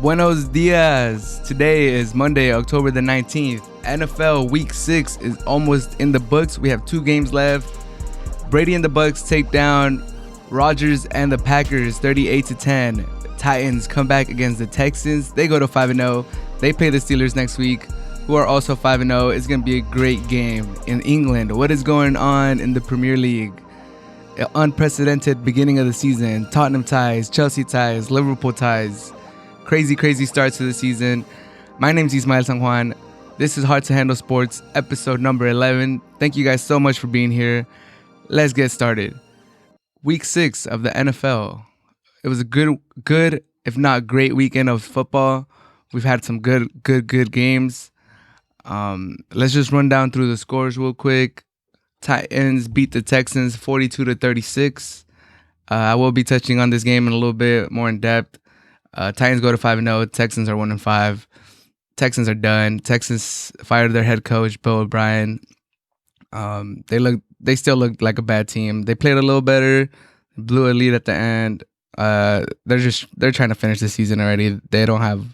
Buenos dias. Today is Monday, October the 19th. NFL Week 6 is almost in the books. We have 2 games left. Brady and the Bucks take down Rodgers and the Packers 38-10. Titans come back against the Texans. They go to 5-0. They play the Steelers next week, who are also 5-0. It's going to be a great game. In England, what is going on in the Premier League? Unprecedented beginning of the season. Tottenham ties, Chelsea ties, Liverpool ties. Crazy start to the season. My name's Ismael San Juan. This is Hard to Handle Sports, episode number 11. Thank you guys so much for being here. Let's get started. Week 6 of the NFL. It was a good, if not great weekend of football. We've had some good games. Let's just run down through the scores real quick. Titans beat the Texans 42-36. I will be touching on this game in a little bit more in depth. Titans go to 5-0. Texans are 1-5. Texans are done. Texans fired their head coach, Bill O'Brien. They still look like a bad team. They played a little better, blew a lead at the end. They're trying to finish the season already. They don't have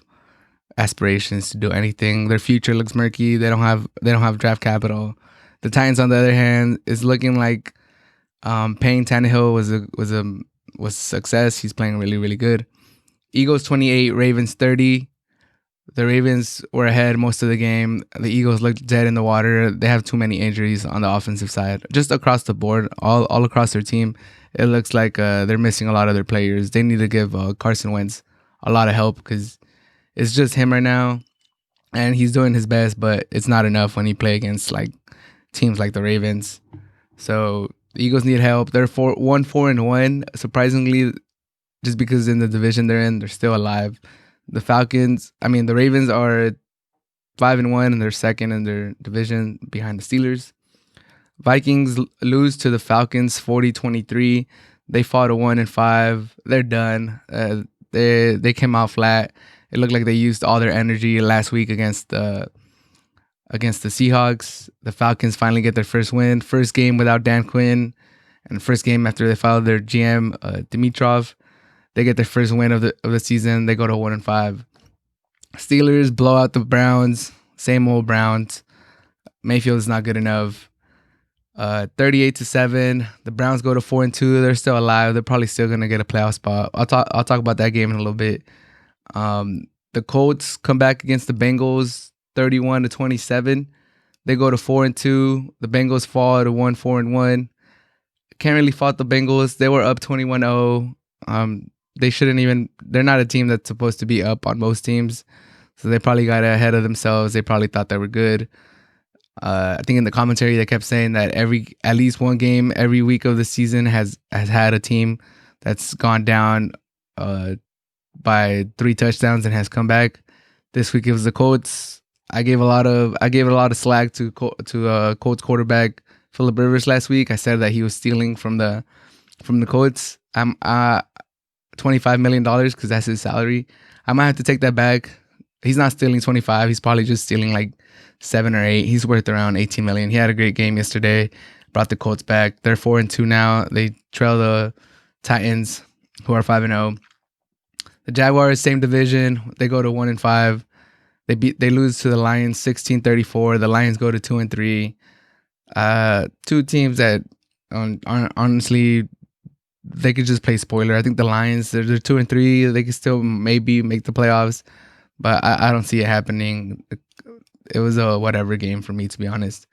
aspirations to do anything. Their future looks murky. They don't have draft capital. The Titans, on the other hand, is looking like Payne Tannehill was a success. He's playing really good. Eagles 28, Ravens 30. The Ravens were ahead most of the game. The Eagles looked dead in the water. They have too many injuries on the offensive side. Just across the board, all across their team, it looks like they're missing a lot of their players. They need to give Carson Wentz a lot of help because it's just him right now. And he's doing his best, but it's not enough when he play against like teams like the Ravens. So the Eagles need help. They're 4-1. Surprisingly, just because in the division they're in, they're still alive. The Ravens are 5-1 and they're second in their division behind the Steelers. Vikings lose to the Falcons 40-23. They fought a 1-5. They're done. They came out flat. It looked like they used all their energy last week against the Seahawks. The Falcons finally get their first win. First game without Dan Quinn, and first game after they fired their GM Dimitrov. They get their first win of the season. They go to 1-5. Steelers blow out the Browns. Same old Browns. Mayfield is not good enough. 38-7. The Browns go to 4-2. They're still alive. They're probably still gonna get a playoff spot. I'll talk about that game in a little bit. The Colts come back against the Bengals 31-27. They go to 4-2. The Bengals fall to 1-4-1. Can't really fault the Bengals. They were up 21-0. They're not a team that's supposed to be up on most teams. So they probably got ahead of themselves. They probably thought they were good. I think in the commentary, they kept saying that at least one game every week of the season has had a team that's gone down by 3 touchdowns and has come back. This week it was the Colts. I gave a lot of slack to Colts quarterback Phillip Rivers last week. I said that he was stealing from the Colts. $25 million because that's his salary. I might have to take that back. He's not stealing 25. He's probably just stealing like 7 or 8. He's worth around 18 million. He had a great game yesterday. Brought the Colts back. They're 4-2 now. They trail the Titans, who are 5-0. The Jaguars, same division. They go to 1-5. They lose to the Lions 16-34. The Lions go to 2-3. Two teams that honestly, they could just play spoiler. I think the Lions, they're 2-3. They could still maybe make the playoffs, but I don't see it happening. It was a whatever game for me, to be honest.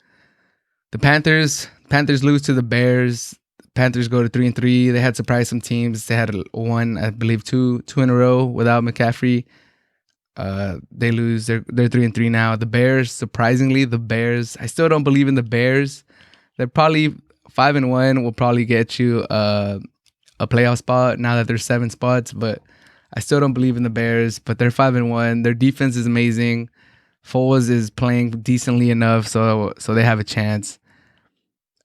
The Panthers lose to the Bears. Panthers go to 3-3. They had surprised some teams. They had one, I believe, two in a row without McCaffrey. They lose. They're 3-3 now. The Bears, surprisingly, I still don't believe in the Bears. They're probably 5-1. Will probably get you a playoff spot now that there's 7 spots, but I still don't believe in the Bears. But they're 5-1. Their defense is amazing. Foles is playing decently enough, so they have a chance.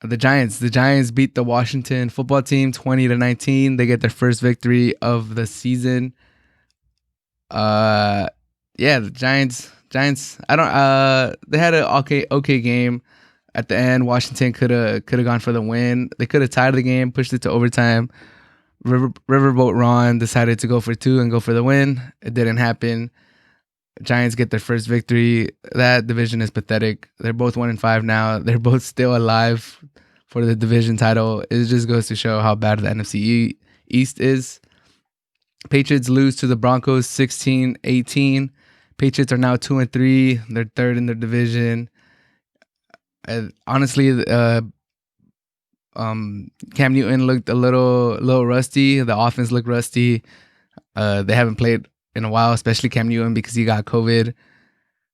The Giants beat the Washington football team 20-19. They get their first victory of the season. The Giants. They had an okay game. At the end, Washington could have gone for the win. They could have tied the game, pushed it to overtime. Riverboat Ron decided to go for 2 and go for the win. It didn't happen. Giants get their first victory. That division is pathetic. They're both 1-5 now. They're both still alive for the division title. It just goes to show how bad the NFC East is. Patriots lose to the Broncos 16-18. Patriots are now 2-3. They're third in their division. Honestly, Cam Newton looked a little rusty. The offense looked rusty. They haven't played in a while, especially Cam Newton because he got COVID.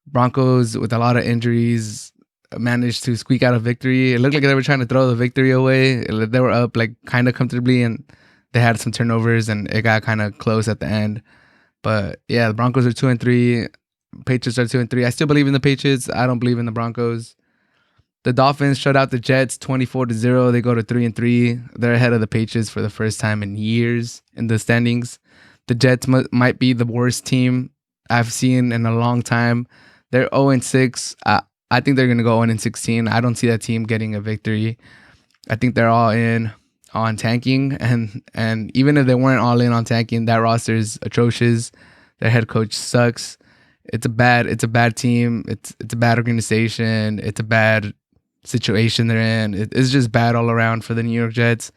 Broncos, with a lot of injuries, managed to squeak out a victory. It looked like they were trying to throw the victory away. They were up like kind of comfortably, and they had some turnovers, and it got kind of close at the end. But yeah, the Broncos are 2-3. Patriots are 2-3. I still believe in the Patriots. I don't believe in the Broncos. The Dolphins shut out the Jets 24-0. They go to 3-3. They're ahead of the Patriots for the first time in years in the standings. The Jets might be the worst team I've seen in a long time. They're 0-6. I think they're going to go 0-16. I don't see that team getting a victory. I think they're all in on tanking, and even if they weren't all in on tanking, that roster is atrocious. Their head coach sucks. It's a bad team. It's a bad organization. It's a bad situation they're in. It's just bad all around for the New York Jets.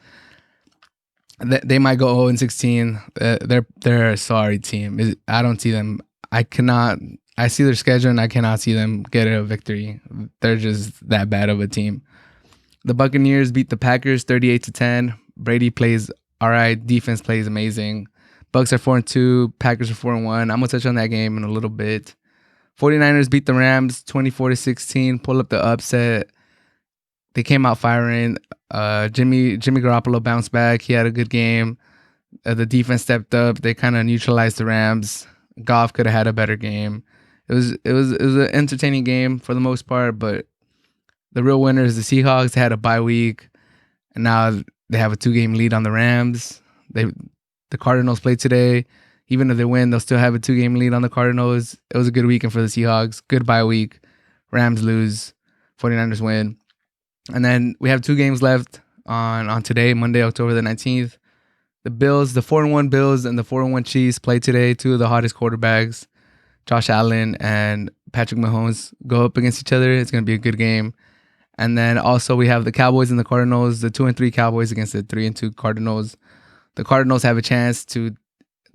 They might go 0-16. They're a sorry team. I don't see them. I see their schedule and I cannot see them get a victory. They're just that bad of a team. The Buccaneers beat the Packers 38-10. Brady plays all right. Defense plays amazing. Bucks are 4-2. Packers are 4-1. I'm going to touch on that game in a little bit. 49ers beat the Rams 24-16. Pull up the upset. They came out firing. Jimmy Garoppolo bounced back. He had a good game. The defense stepped up. They kind of neutralized the Rams. Goff could have had a better game. It was an entertaining game for the most part, but the real winner is the Seahawks. They had a bye week, and now they have a 2-game lead on the Rams. The Cardinals played today. Even if they win, they'll still have a 2-game lead on the Cardinals. It was a good weekend for the Seahawks. Good bye week. Rams lose. 49ers win. And then we have 2 games left on today, Monday, October the 19th. The 4-1 Bills and the 4-1 Chiefs play today. 2 of the hottest quarterbacks, Josh Allen and Patrick Mahomes, go up against each other. It's going to be a good game. And then also we have the Cowboys and the Cardinals, the 2-3 Cowboys against the 3-2 Cardinals. The Cardinals have a chance to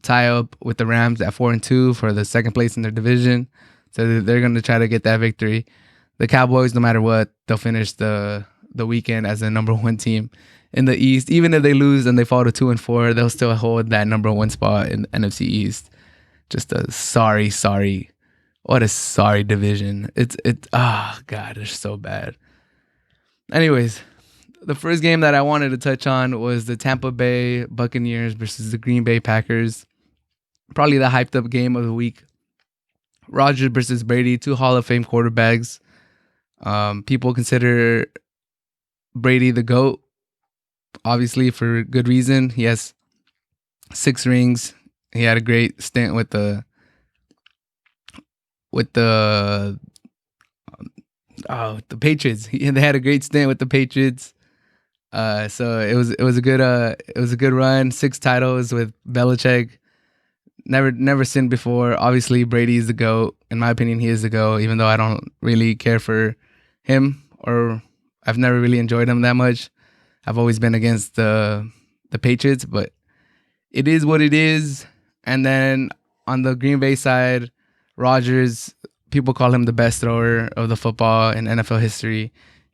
tie up with the Rams at 4-2 for the second place in their division. So they're going to try to get that victory. The Cowboys, no matter what, they'll finish the weekend as the number 1 team in the East. Even if they lose and they fall to 2-4, they'll still hold that number 1 spot in the NFC East. Just a sorry. What a sorry division. Oh God, it's so bad. Anyways, the first game that I wanted to touch on was the Tampa Bay Buccaneers versus the Green Bay Packers. Probably the hyped up game of the week. Rodgers versus Brady, 2 Hall of Fame quarterbacks. People consider Brady the GOAT, obviously for good reason. He has 6 rings. He had a great stint with the Patriots. They had a great stint with the Patriots. So it was a good run. 6 titles with Belichick. Never seen before. Obviously, Brady is the GOAT. In my opinion, he is the GOAT, even though I don't really care for him, or I've never really enjoyed him that much. I've always been against the Patriots, but it is what it is. And then on the Green Bay side, Rodgers, people call him the best thrower of the football in NFL history.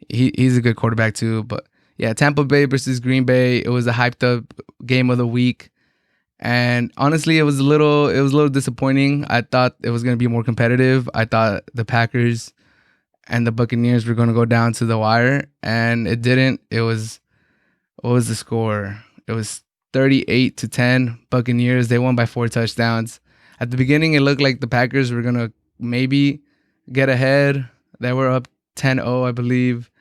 He's a good quarterback too. But yeah, Tampa Bay versus Green Bay, it was a hyped up game of the week. And honestly, it was a little disappointing. I thought it was going to be more competitive. I thought the Packers and the Buccaneers were going to go down to the wire, and it didn't. What was the score? It was 38-10 Buccaneers. They won by 4 touchdowns. At the beginning, it looked like the Packers were going to maybe get ahead. They were up 10-0, I believe.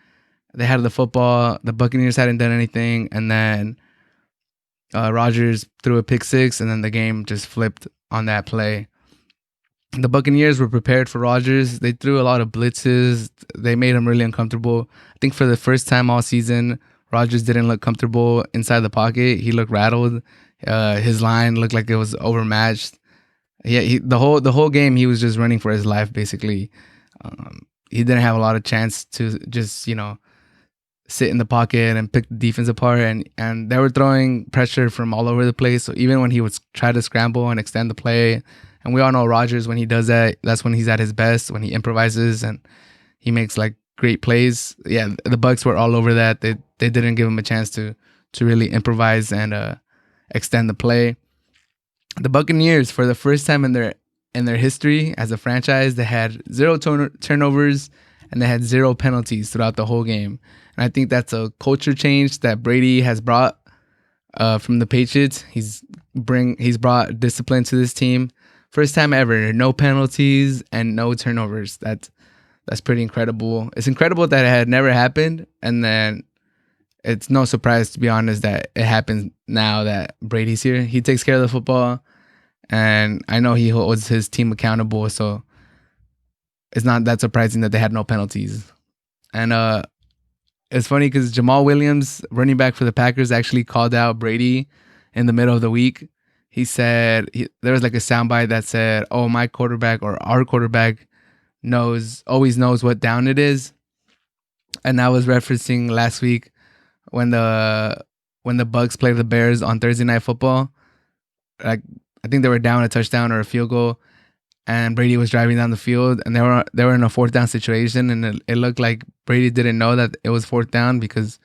They had the football. The Buccaneers hadn't done anything, and then Rodgers threw a pick 6, and then the game just flipped on that play. The Buccaneers were prepared for Rodgers. They threw a lot of blitzes. They made him really uncomfortable. I think for the first time all season, Rodgers didn't look comfortable inside the pocket. He looked rattled. His line looked like it was overmatched. Yeah, the whole game he was just running for his life basically. He didn't have a lot of chance to just sit in the pocket and pick the defense apart, and they were throwing pressure from all over the place. So even when he would try to scramble and extend the play, and we all know Rodgers, when he does that, that's when he's at his best, when he improvises and he makes like great plays. Yeah, the Bucs were all over that. They didn't give him a chance to really improvise and extend the play. The Buccaneers, for the first time in their history as a franchise, they had 0 turnovers and they had 0 penalties throughout the whole game. And I think that's a culture change that Brady has brought from the Patriots. He's brought discipline to this team. First time ever, no penalties and no turnovers. That's pretty incredible. It's incredible that it had never happened, and then it's no surprise, to be honest, that it happens now that Brady's here. He takes care of the football, and I know he holds his team accountable, so it's not that surprising that they had no penalties. And it's funny because Jamal Williams, running back for the Packers, actually called out Brady in the middle of the week. He said there was like a soundbite that said, "Oh, my quarterback or our quarterback always knows what down it is," and that was referencing last week when the Bucs played the Bears on Thursday Night Football. Like, I think they were down a touchdown or a field goal, and Brady was driving down the field, and they were in a 4th down situation, and it looked like Brady didn't know that it was 4th down, because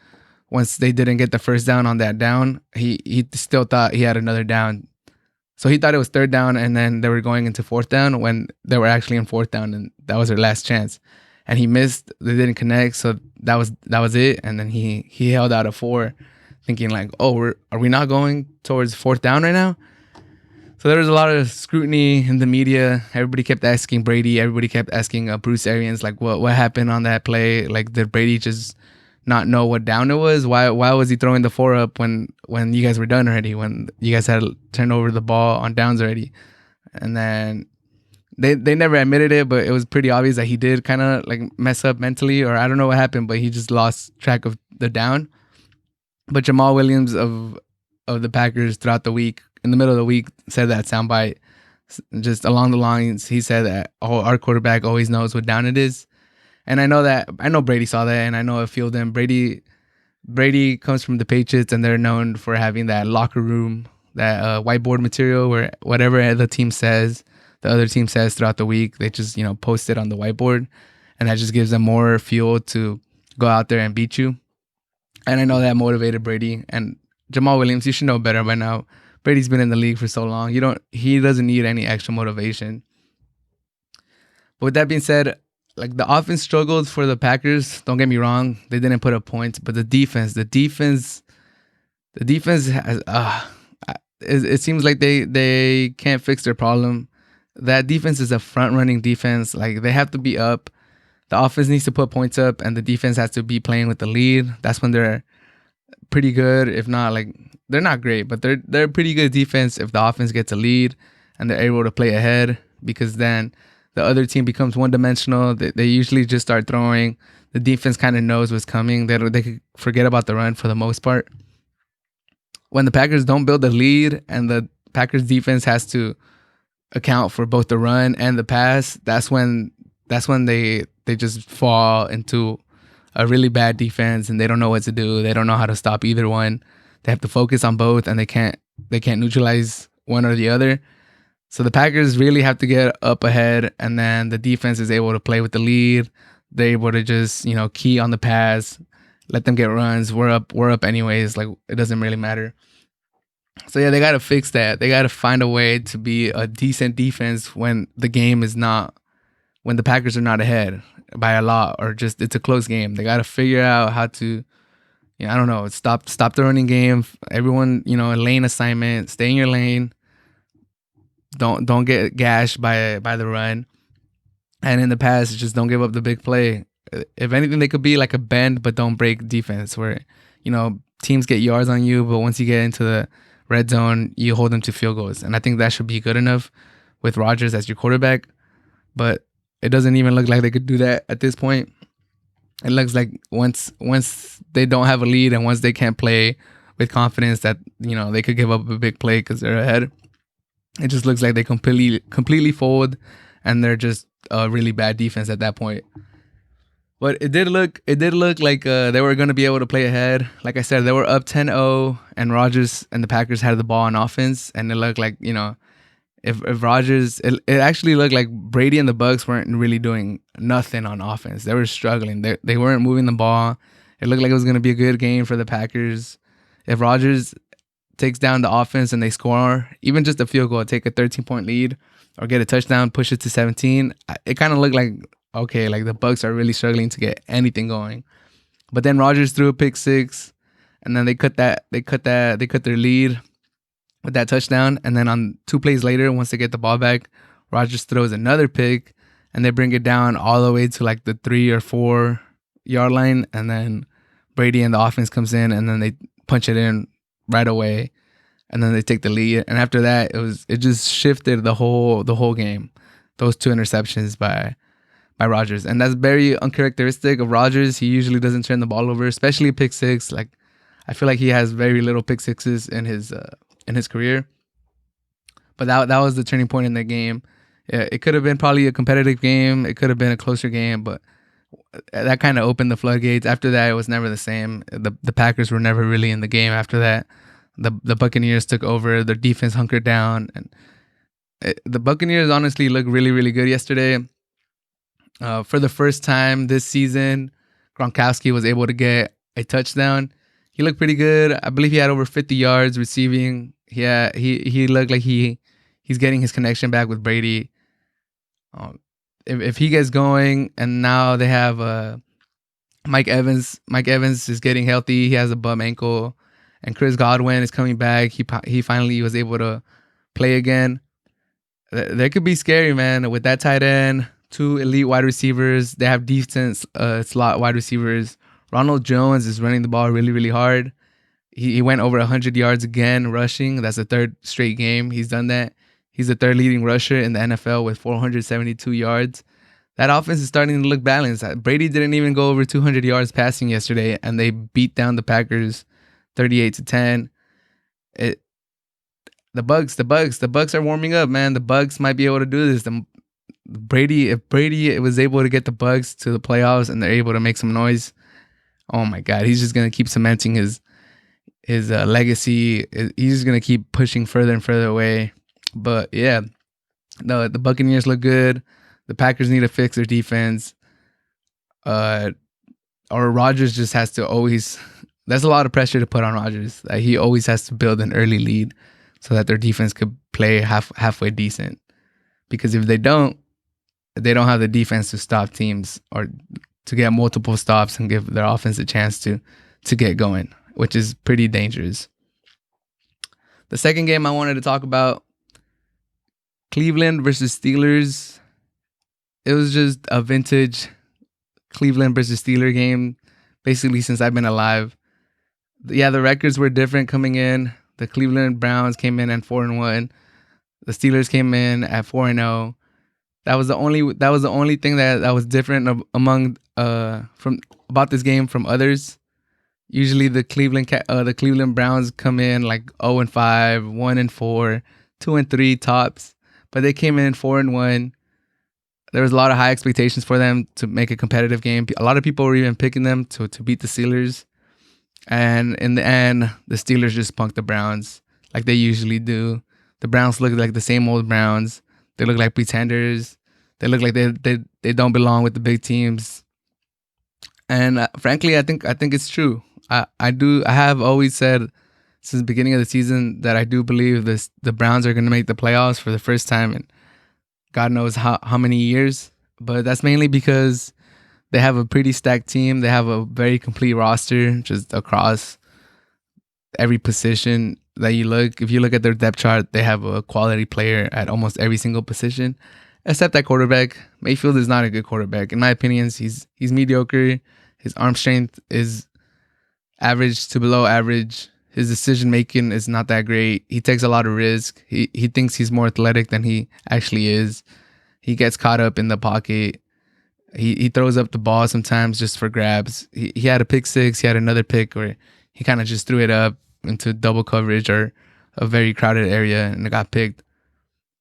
once they didn't get the first down on that down, he still thought he had another down. So he thought it was 3rd down, and then they were going into 4th down when they were actually in 4th down, and that was their last chance. And he missed. They didn't connect, so that was it. And then he held out a 4, thinking like, "Oh, are we not going towards 4th down right now?" So there was a lot of scrutiny in the media. Everybody kept asking Brady. Everybody kept asking Bruce Arians, like, what happened on that play? Like, did Brady just not know what down it was? Why was he throwing the 4 up when you guys were done already? When you guys had turned over the ball on downs already? And then they never admitted it, but it was pretty obvious that he did kind of like mess up mentally, or I don't know what happened, but he just lost track of the down. But Jamal Williams of the Packers throughout the week, in the middle of the week, said that soundbite just along the lines. He said that, "Oh, our quarterback always knows what down it is." And I know Brady saw that, and I know it fueled him. Brady comes from the Patriots, and they're known for having that locker room, that whiteboard material where whatever the team says, the other team says throughout the week, they just post it on the whiteboard, and that just gives them more fuel to go out there and beat you. And I know that motivated Brady. And Jamal Williams, you should know better by now. Brady's been in the league for so long. He doesn't need any extra motivation. But with that being said, like, the offense struggled for the Packers. Don't get me wrong, they didn't put up points, but the defense has, it seems like they can't fix their problem. That defense is a front-running defense. Like, they have to be up. The offense needs to put points up, and the defense has to be playing with the lead. That's when they're pretty good. If not, like, they're not great, but they're a pretty good defense if the offense gets a lead and they're able to play ahead, because then the other team becomes one-dimensional. They usually just start throwing. The defense kind of knows what's coming. They could forget about the run for the most part. When the Packers don't build a lead and the Packers defense has to account for both the run and the pass, that's when they just fall into a really bad defense, and they don't know what to do. They don't know how to stop either one. They have to focus on both, and they can't neutralize one or the other. So the Packers really have to get up ahead, and then the defense is able to play with the lead. They're able to just key on the pass, let them get runs. We're up anyways. Like, it doesn't really matter. So yeah, they got to fix that. They got to find a way to be a decent defense when the game is not, when the Packers are not ahead by a lot, or just it's a close game. They got to figure out how to, I don't know, stop the running game. Everyone, a lane assignment, stay in your lane. Don't get gashed by the run. And in the pass, just don't give up the big play. If anything, they could be like a bend but don't break defense, where teams get yards on you, but once you get into the red zone, you hold them to field goals. And I think that should be good enough with Rodgers as your quarterback. But it doesn't even look like they could do that at this point. It looks like once they don't have a lead and once they can't play with confidence that they could give up a big play because they're ahead. It just looks like they completely fold, and they're just a really bad defense at that point. But it did look like they were going to be able to play ahead. Like I said, they were up 10-0, and Rodgers and the Packers had the ball on offense, and it looked like if Rodgers, it actually looked like Brady and the Bucs weren't really doing nothing on offense. They were struggling. They weren't moving the ball. It looked like it was going to be a good game for the Packers. If Rodgers takes down the offense and they score, even just a field goal, take a 13-point lead or get a touchdown, push it to 17, it kind of looked like, okay, like the Bucs are really struggling to get anything going. But then Rodgers threw a pick six, and then they cut their lead with that touchdown. And then on 2 plays later, once they get the ball back, Rodgers throws another pick, and they bring it down all the way to like the 3 or 4 yard line. And then Brady and the offense comes in, and then they punch it in right away, and then they take the lead. And after that, it just shifted the whole game. Those 2 interceptions by Rodgers, and that's very uncharacteristic of Rodgers. He usually doesn't turn the ball over, especially a pick six. Like, I feel like he has very little pick sixes in his career. But that was the turning point in the game. It could have been probably a competitive game. It could have been a closer game, but that kind of opened the floodgates. After that, it was never the same. The Packers were never really in the game after that. The Buccaneers took over. Their defense hunkered down, and the Buccaneers honestly looked really, really good yesterday. For the first time this season, Gronkowski was able to get a touchdown. He looked pretty good. I believe he had over 50 yards receiving. Yeah, he looked like he's getting his connection back with Brady. If he gets going, and now they have Mike Evans. Mike Evans is getting healthy. He has a bum ankle, and Chris Godwin is coming back. He finally was able to play again. They could be scary, man, with that tight end. 2 elite wide receivers. They have decent slot wide receivers. Ronald Jones is running the ball really, really hard. He went over 100 yards again rushing. That's the 3rd straight game he's done that. He's the 3rd leading rusher in the NFL with 472 yards. That offense is starting to look balanced. Brady didn't even go over 200 yards passing yesterday, and they beat down the Packers 38-10. The Bucs are warming up, man. The Bucs might be able to do this. If Brady was able to get the Bucs to the playoffs and they're able to make some noise, oh my God, he's just gonna keep cementing his legacy. He's just gonna keep pushing further and further away. But yeah, the Buccaneers look good. The Packers need to fix their defense. Or Rodgers just has to always. There's a lot of pressure to put on Rodgers. He always has to build an early lead so that their defense could play halfway decent. Because if they don't have the defense to stop teams or to get multiple stops and give their offense a chance to get going, which is pretty dangerous. The second game I wanted to talk about, Cleveland versus Steelers. It was just a vintage Cleveland versus Steelers game, basically since I've been alive. Yeah, the records were different coming in. The Cleveland Browns came in at 4-1. The Steelers came in at 4-0. That was the only thing that was different among from about this game from others. Usually the Cleveland Browns come in like 0-5, 1-4, 2-3 tops, but they came in 4-1. There was a lot of high expectations for them to make a competitive game. A lot of people were even picking them to beat the Steelers, and in the end, the Steelers just punked the Browns like they usually do. The Browns look like the same old Browns. They look like pretenders. They look like they don't belong with the big teams. And frankly, I think it's true. I have always said since the beginning of the season that I do believe the Browns are going to make the playoffs for the first time in God knows how many years. But that's mainly because they have a pretty stacked team. They have a very complete roster just across every position that you look. If you look at their depth chart, they have a quality player at almost every single position, except at quarterback. Mayfield is not a good quarterback. In my opinion, he's mediocre. His arm strength is average to below average. His decision making is not that great. He takes a lot of risk. He thinks he's more athletic than he actually is. He gets caught up in the pocket. He throws up the ball sometimes just for grabs. He had a pick six. He had another pick where he kind of just threw it up into double coverage or a very crowded area and it got picked.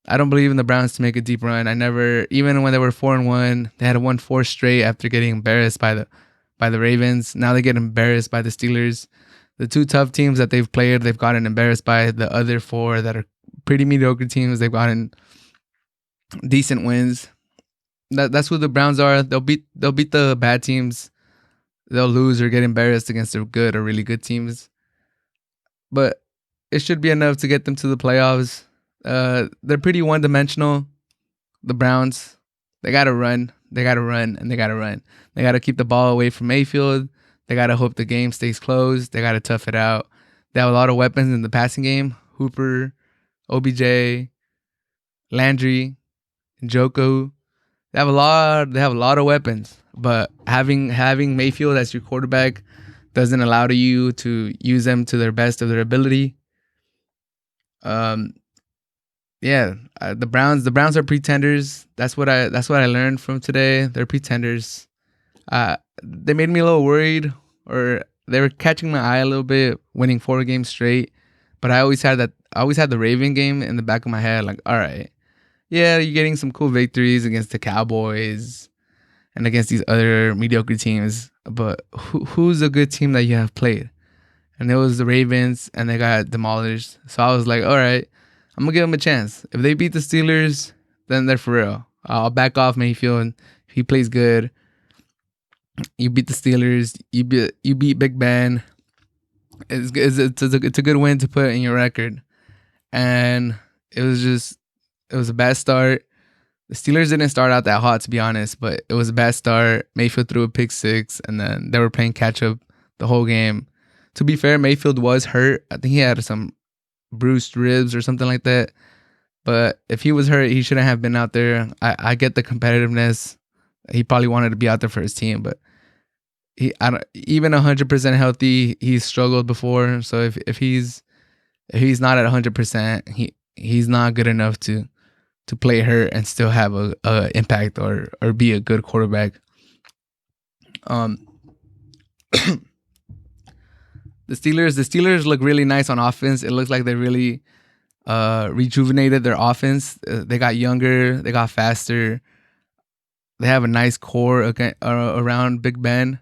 I don't believe in the Browns to make a deep run. I never, even when they were 4-1, they had won 4 straight after getting embarrassed by the Ravens. Now they get embarrassed by the Steelers. The 2 tough teams that they've played, they've gotten embarrassed by. The other 4 that are pretty mediocre teams, they've gotten decent wins. That's who the Browns are. They'll beat the bad teams. They'll lose or get embarrassed against the good or really good teams. But it should be enough to get them to the playoffs. They're pretty one-dimensional. The Browns, they gotta run, and they gotta run. They gotta keep the ball away from Mayfield. They gotta hope the game stays close. They gotta tough it out. They have a lot of weapons in the passing game: Hooper, OBJ, Landry, Njoku. They have a lot of weapons. But having Mayfield as your quarterback doesn't allow you to use them to their best of their ability. The Browns are pretenders. That's what I learned from today. They're pretenders. They made me a little worried, or they were catching my eye a little bit, winning 4 games straight. But I always had the Raven game in the back of my head, like, all right, yeah, you're getting some cool victories against the Cowboys and against these other mediocre teams. But who's a good team that you have played? And it was the Ravens, and they got demolished. So I was like, all right, I'm going to give them a chance. If they beat the Steelers, then they're for real. I'll back off Mayfield. And if he plays good, you beat the Steelers, you beat Big Ben. It's a good win to put in your record. And it was a bad start. The Steelers didn't start out that hot, to be honest, but it was a bad start. Mayfield threw a pick six, and then they were playing catch-up the whole game. To be fair, Mayfield was hurt. I think he had some bruised ribs or something like that. But if he was hurt, he shouldn't have been out there. I get the competitiveness. He probably wanted to be out there for his team, but even 100% healthy, he's struggled before. So if he's not at 100%, he's not good enough to play hurt and still have a impact or be a good quarterback. The Steelers look really nice on offense. It looks like they really rejuvenated their offense. They got younger. They got faster. They have a nice core around Big Ben,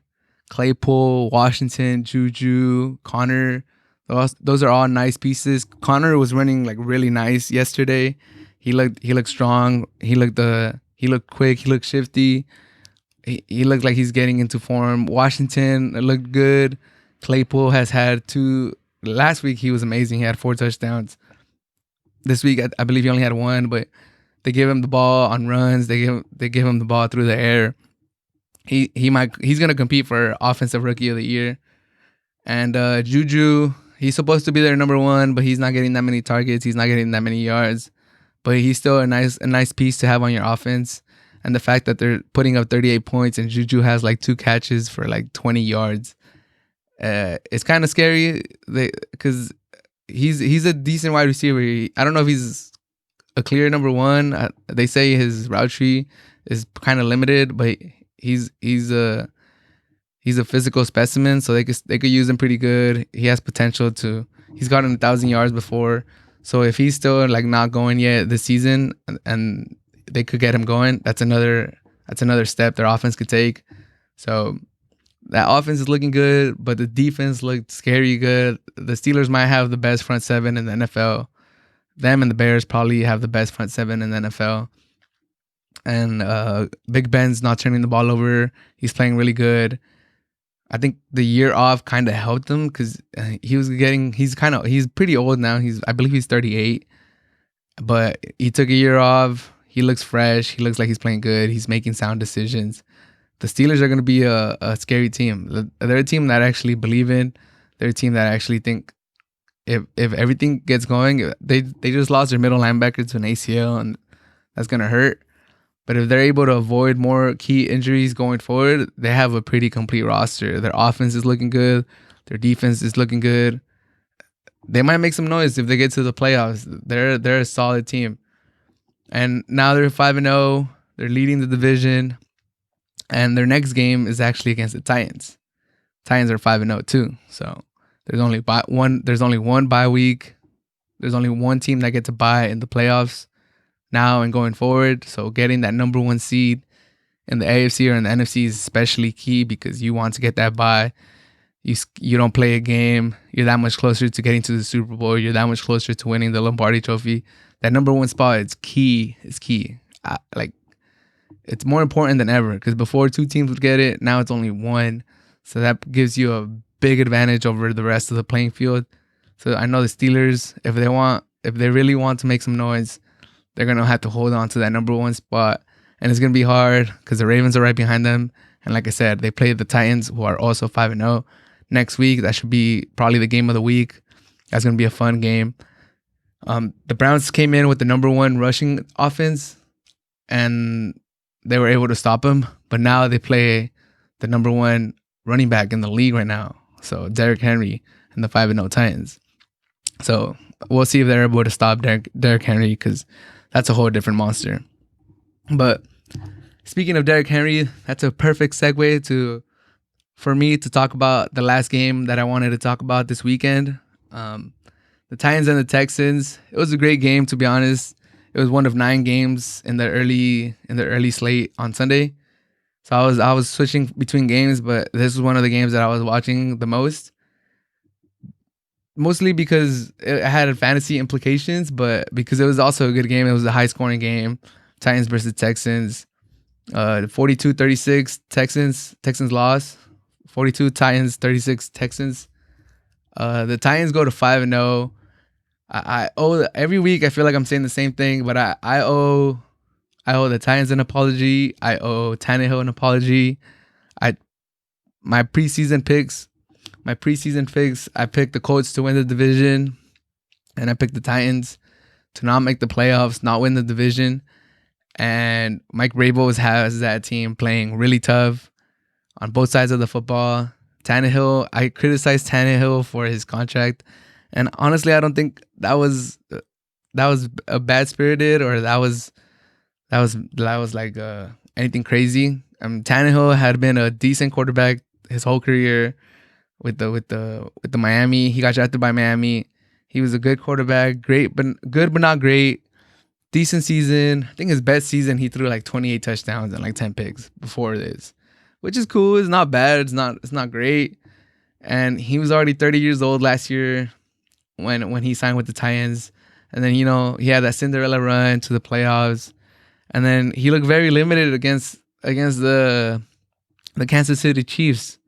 Claypool, Washington, Juju, Connor. Those are all nice pieces. Connor was running like really nice yesterday. He looked strong. He looked quick. He looked shifty. He looked like he's getting into form. Washington looked good. Claypool has had 2. Last week he was amazing. He had 4 touchdowns. This week I believe he only had 1, but they give him the ball on runs. They give him the ball through the air. He's gonna compete for Offensive Rookie of the Year. And Juju, he's supposed to be their number 1, but he's not getting that many targets. He's not getting that many yards. But he's still a nice piece to have on your offense. And the fact that they're putting up 38 points and Juju has like 2 catches for like 20 yards, it's kind of scary. Because he's a decent wide receiver. I don't know if he's a clear number 1. They say his route tree is kind of limited, but he's a physical specimen, so they could use him pretty good. He has potential to. He's gotten 1,000 yards before. So if he's still like not going yet this season, and they could get him going, that's another step their offense could take. So that offense is looking good, but the defense looked scary good. The Steelers might have the best front 7 in the NFL. Them and the Bears probably have the best front 7 in the NFL. And Big Ben's not turning the ball over. He's playing really good. I think the year off kind of helped him because he's pretty old now. I believe he's 38, but he took a year off. He looks fresh. He looks like he's playing good. He's making sound decisions. The Steelers are going to be a scary team. They're a team that I actually believe in. They're a team that I actually think if everything gets going, they just lost their middle linebacker to an ACL, and that's going to hurt. But if they're able to avoid more key injuries going forward, they have a pretty complete roster. Their offense is looking good. Their defense is looking good. They might make some noise if they get to the playoffs. They're a solid team. And now they're 5-0. They're leading the division. And their next game is actually against the Titans. Titans are 5-0 too. So there's only one bye week. There's only one team that gets a bye in the playoffs now and going forward. So getting that number one seed in the AFC or in the NFC is especially key because you want to get that bye. You don't play a game. You're that much closer to getting to the Super Bowl. You're that much closer to winning the Lombardi Trophy. That number one spot is key. It's key. It's more important than ever because before two teams would get it, now it's only one. So that gives you a big advantage over the rest of the playing field. So I know the Steelers, if they really want to make some noise, they're gonna have to hold on to that number one spot, and it's gonna be hard because the Ravens are right behind them. And like I said, they play the Titans, who are also 5-0 next week. That should be probably the game of the week. That's gonna be a fun game. The Browns came in with the number one rushing offense, and they were able to stop him. But now they play the number one running back in the league right now. So Derrick Henry and the 5-0 Titans. So we'll see if they're able to stop Derrick Henry because that's a whole different monster. But speaking of Derrick Henry, that's a perfect segue for me to talk about the last game that I wanted to talk about this weekend. The Titans and the Texans. It was a great game, to be honest. It was one of 9 games in the early slate on Sunday. So I was switching between games, but this was one of the games that I was watching the most. Mostly because it had fantasy implications, but because it was also a good game. It was a high-scoring game. Titans versus Texans. 42-36 Texans lost. 42 Titans, 36 Texans. The Titans go to 5-0. I owe every week. I feel like I'm saying the same thing, but I owe the Titans an apology. I owe Tannehill an apology. My preseason picks, I picked the Colts to win the division, and I picked the Titans to not make the playoffs, not win the division. And Mike Vrabel has that team playing really tough on both sides of the football. Tannehill, I criticized Tannehill for his contract, and honestly, I don't think that was a bad spirited or that was like anything crazy. Tannehill had been a decent quarterback his whole career with the Miami. He got drafted by Miami. He was a good quarterback, good but not great. Decent season. I think his best season he threw like 28 touchdowns and like 10 picks before this, which is cool. It's not bad. It's not great. And he was already 30 years old last year when he signed with the Titans. And then, he had that Cinderella run to the playoffs. And then he looked very limited against the Kansas City Chiefs.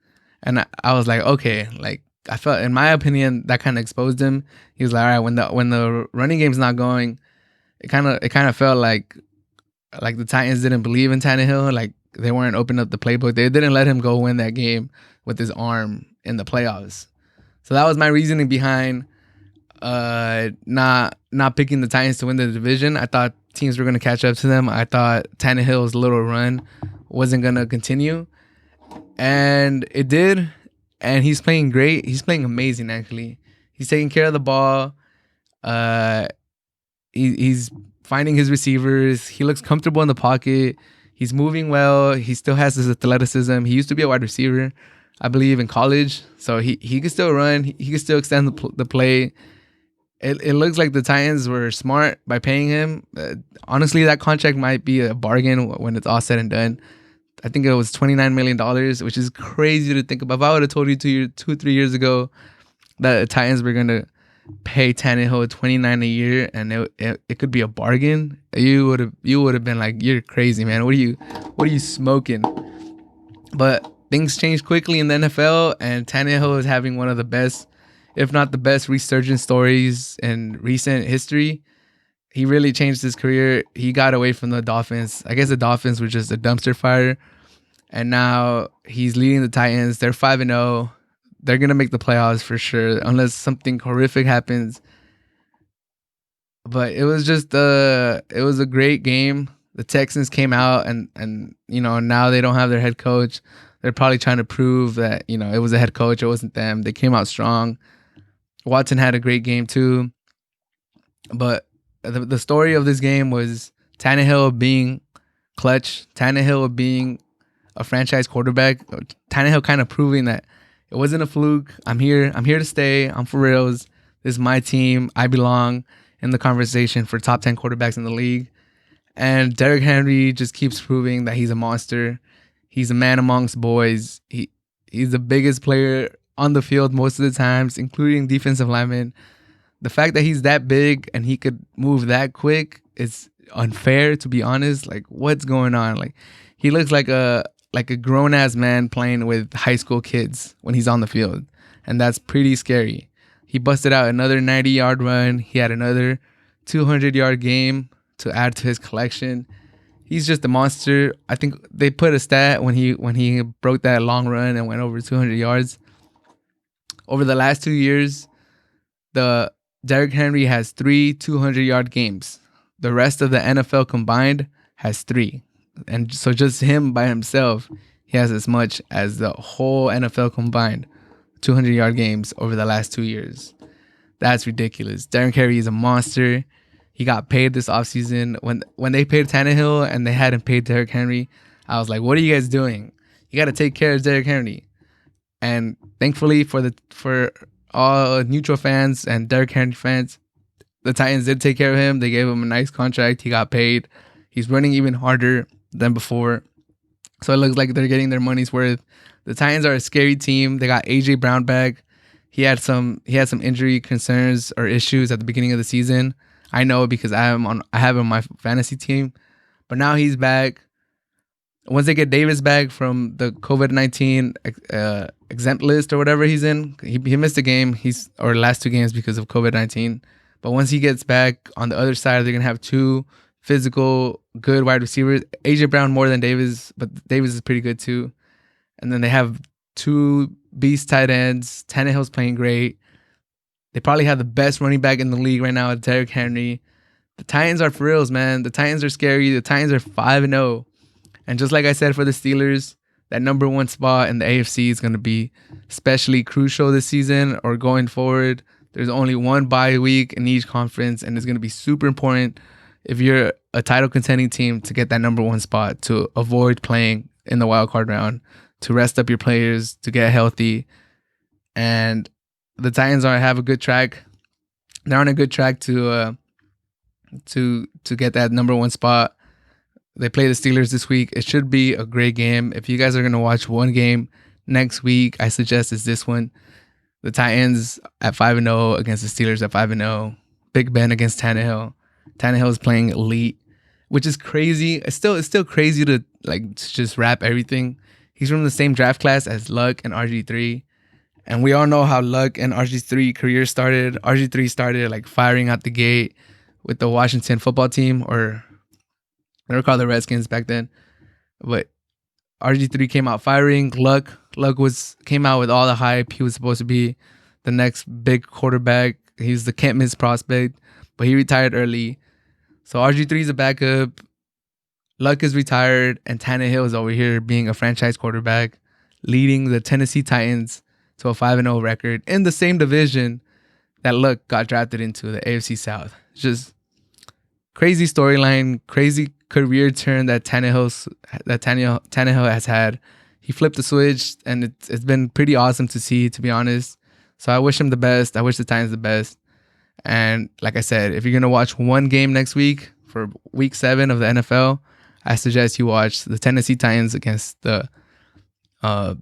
And I was like, okay, like I felt, in my opinion, that kind of exposed him. He was like, all right, when the running game's not going, it kind of felt like the Titans didn't believe in Tannehill. Like they weren't opening up the playbook. They didn't let him go win that game with his arm in the playoffs. So that was my reasoning behind not picking the Titans to win the division. I thought teams were going to catch up to them. I thought Tannehill's little run wasn't going to continue. And it did. And he's playing great. He's playing amazing, actually. He's taking care of the ball. He's finding his receivers. He looks comfortable in the pocket. He's moving well. He still has his athleticism. He used to be a wide receiver, I believe, in college. So he can still run. He can still extend the play. It looks like the Titans were smart by paying him. Honestly, that contract might be a bargain when it's all said and done. I think it was $29 million, which is crazy to think about. If I would have told you 2-3 years ago that the Titans were going to pay Tannehill $29 a year and it could be a bargain, you would have been like, you're crazy, man. What are you smoking? But things changed quickly in the NFL, and Tannehill is having one of the best, if not the best, resurgence stories in recent history. He really changed his career. He got away from the Dolphins. I guess the Dolphins were just a dumpster fire. And now he's leading the Titans. They're 5-0. They're going to make the playoffs for sure, unless something horrific happens. But it was just it was a great game. The Texans came out and now they don't have their head coach. They're probably trying to prove that, it was the head coach. It wasn't them. They came out strong. Watson had a great game too. But the story of this game was Tannehill being clutch. Tannehill being a franchise quarterback. Tannehill kind of proving that it wasn't a fluke. I'm here to stay. I'm for reals. This is my team. I belong in the conversation for top 10 quarterbacks in the league. And Derrick Henry just keeps proving that he's a monster. He's a man amongst boys. He's the biggest player on the field most of the times, including defensive linemen. The fact that he's that big and he could move that quick is unfair, to be honest. Like, what's going on? Like, he looks like a grown ass man playing with high school kids when he's on the field, and that's pretty scary. He busted out another 90-yard run. He had another 200-yard game to add to his collection. He's just a monster. I think they put a stat when he broke that long run and went over 200 yards. Over the last 2 years, the Derrick Henry has 3 200-yard games. The rest of the NFL combined has 3. And so just him by himself, he has as much as the whole NFL combined, 200-yard games over the last 2 years. That's ridiculous. Derrick Henry is a monster. He got paid this offseason. When they paid Tannehill and they hadn't paid Derrick Henry, I was like, what are you guys doing? You got to take care of Derrick Henry. And thankfully for all neutral fans and Derrick Henry fans, the Titans did take care of him. They gave him a nice contract. He got paid. He's running even harder than before. So it looks like they're getting their money's worth. The Titans are a scary team. They got AJ Brown back. He had some injury concerns or issues at the beginning of the season. I know because I have him on my fantasy team. But now he's back. Once they get Davis back from the COVID-19 exempt list or whatever he's in, he missed a game. Or last 2 games because of COVID-19. But once he gets back on the other side, they're gonna have 2 physical, good wide receivers. AJ Brown more than Davis, but Davis is pretty good too. And then they have 2 beast tight ends. Tannehill's playing great. They probably have the best running back in the league right now, Derrick Henry. The Titans are for reals, man. The Titans are scary. The Titans are 5-0. And just like I said for the Steelers, that number 1 spot in the AFC is going to be especially crucial this season or going forward. There's only 1 bye week in each conference, and it's going to be super important if you're a title contending team to get that number 1 spot, to avoid playing in the wild card round, to rest up your players, to get healthy. And the Titans have a good track. They're on a good track to get that number 1 spot. They play the Steelers this week. It should be a great game. If you guys are going to watch one game next week, I suggest it's this one. The Titans at 5-0 against the Steelers at 5-0. Big Ben against Tannehill. Tannehill is playing elite, which is crazy. It's still crazy to just wrap everything. He's from the same draft class as Luck and RG3. And we all know how Luck and RG3 career started. RG3 started firing out the gate with the Washington football team, or they were called the Redskins back then. But RG3 came out firing. Luck came out with all the hype. He was supposed to be the next big quarterback. He's the can't miss prospect, but he retired early. So RG3 is a backup. Luck is retired, and Tannehill is over here being a franchise quarterback, leading the Tennessee Titans to a 5-0 record in the same division that Luck got drafted into, the AFC South. Just crazy storyline, crazy career turn that Tannehill has had. He flipped the switch, and it's been pretty awesome to see, to be honest. So I wish him the best. I wish the Titans the best. And like I said, if you're going to watch one game next week for week 7 of the NFL, I suggest you watch the Tennessee Titans against the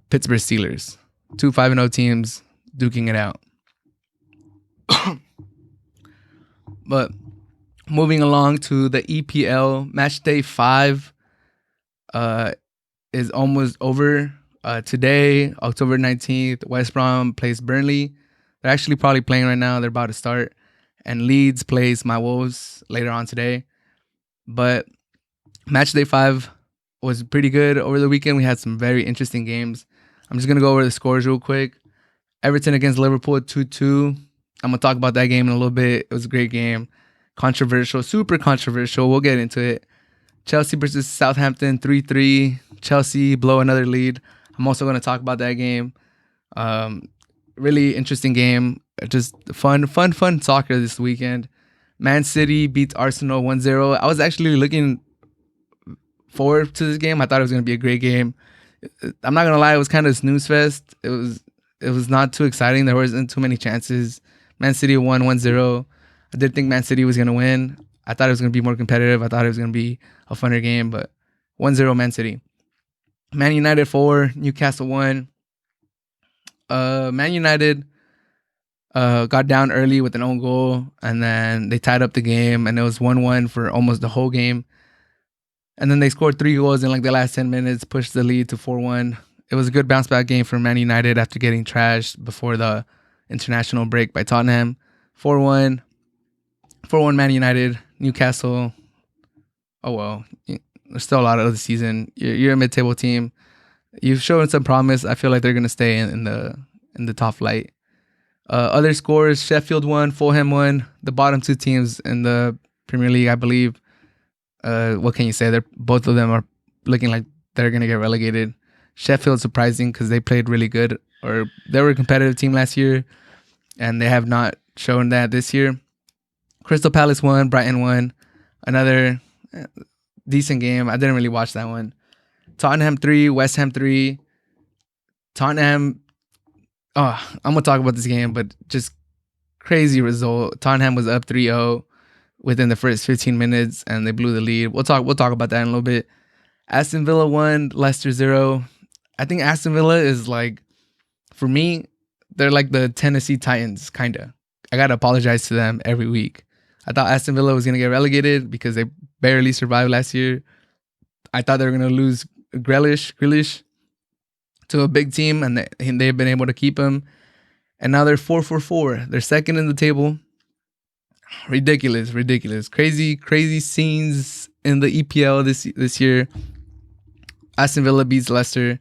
Pittsburgh Steelers. 2 5-0 teams duking it out. But moving along to the EPL, Matchday 5 is almost over. Today, October 19th, West Brom plays Burnley. They're actually probably playing right now. They're about to start. And Leeds plays my Wolves later on today. But Matchday 5 was pretty good over the weekend. We had some very interesting games. I'm just going to go over the scores real quick. Everton against Liverpool, 2-2. I'm going to talk about that game in a little bit. It was a great game. Controversial, super controversial. We'll get into it. Chelsea versus Southampton, 3-3. Chelsea blow another lead. I'm also going to talk about that game. Really interesting game. Just fun soccer this weekend. Man City beats Arsenal 1-0. I was actually looking forward to this game. I thought it was going to be a great game. I'm not gonna lie, it was kind of snooze fest. It was not too exciting. There wasn't too many chances. Man City won 1-0. I did think Man City was gonna win. I thought it was gonna be more competitive. I thought it was gonna be a funner game, but 1-0 Man City. Man United 4, Newcastle 1. Man United got down early with an own goal, and then they tied up the game, and it was 1-1 for almost the whole game. And then they scored 3 goals in like the last 10 minutes, pushed the lead to 4-1. It was a good bounce back game for Man United after getting trashed before the international break by Tottenham. 4-1. 4-1 Man United. Newcastle. Oh, well. There's still a lot of the season. You're a mid-table team. You've shown some promise. I feel like they're going to stay in the top flight. Other scores, Sheffield won, Fulham won. The bottom 2 teams in the Premier League, I believe. What can you say? Both of them are looking like they're going to get relegated. Sheffield surprising because they played really good, or they were a competitive team last year, and they have not shown that this year. Crystal Palace won, Brighton won. Another decent game. I didn't really watch that one. Tottenham 3, West Ham 3. Tottenham, I'm going to talk about this game, but just crazy result. Tottenham was up 3-0 within the first 15 minutes, and they blew the lead. We'll talk about that in a little bit. Aston Villa 1, Leicester 0. I think Aston Villa is like, for me, they're like the Tennessee Titans, kind of. I got to apologize to them every week. I thought Aston Villa was going to get relegated because they barely survived last year. I thought they were going to lose Grealish to a big team, and they've been able to keep him. And now they're 4-4. They're second in the table. Ridiculous. Crazy scenes in the EPL this year. Aston Villa beats Leicester.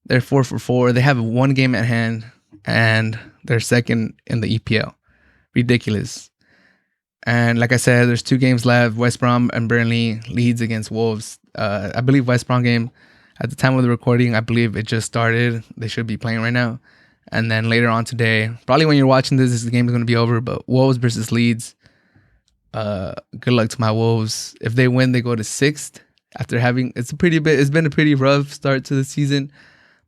They're 4-4. They have 1 game at hand, and they're second in the EPL. Ridiculous. And like I said, there's 2 games left. West Brom and Burnley, Leeds against Wolves. I believe West Brom game, at the time of the recording, I believe it just started. They should be playing right now. And then later on today, probably when you're watching this game is going to be over, but Wolves versus Leeds. Good luck to my Wolves. If they win, they go to 6th after having, it's been a pretty rough start to the season,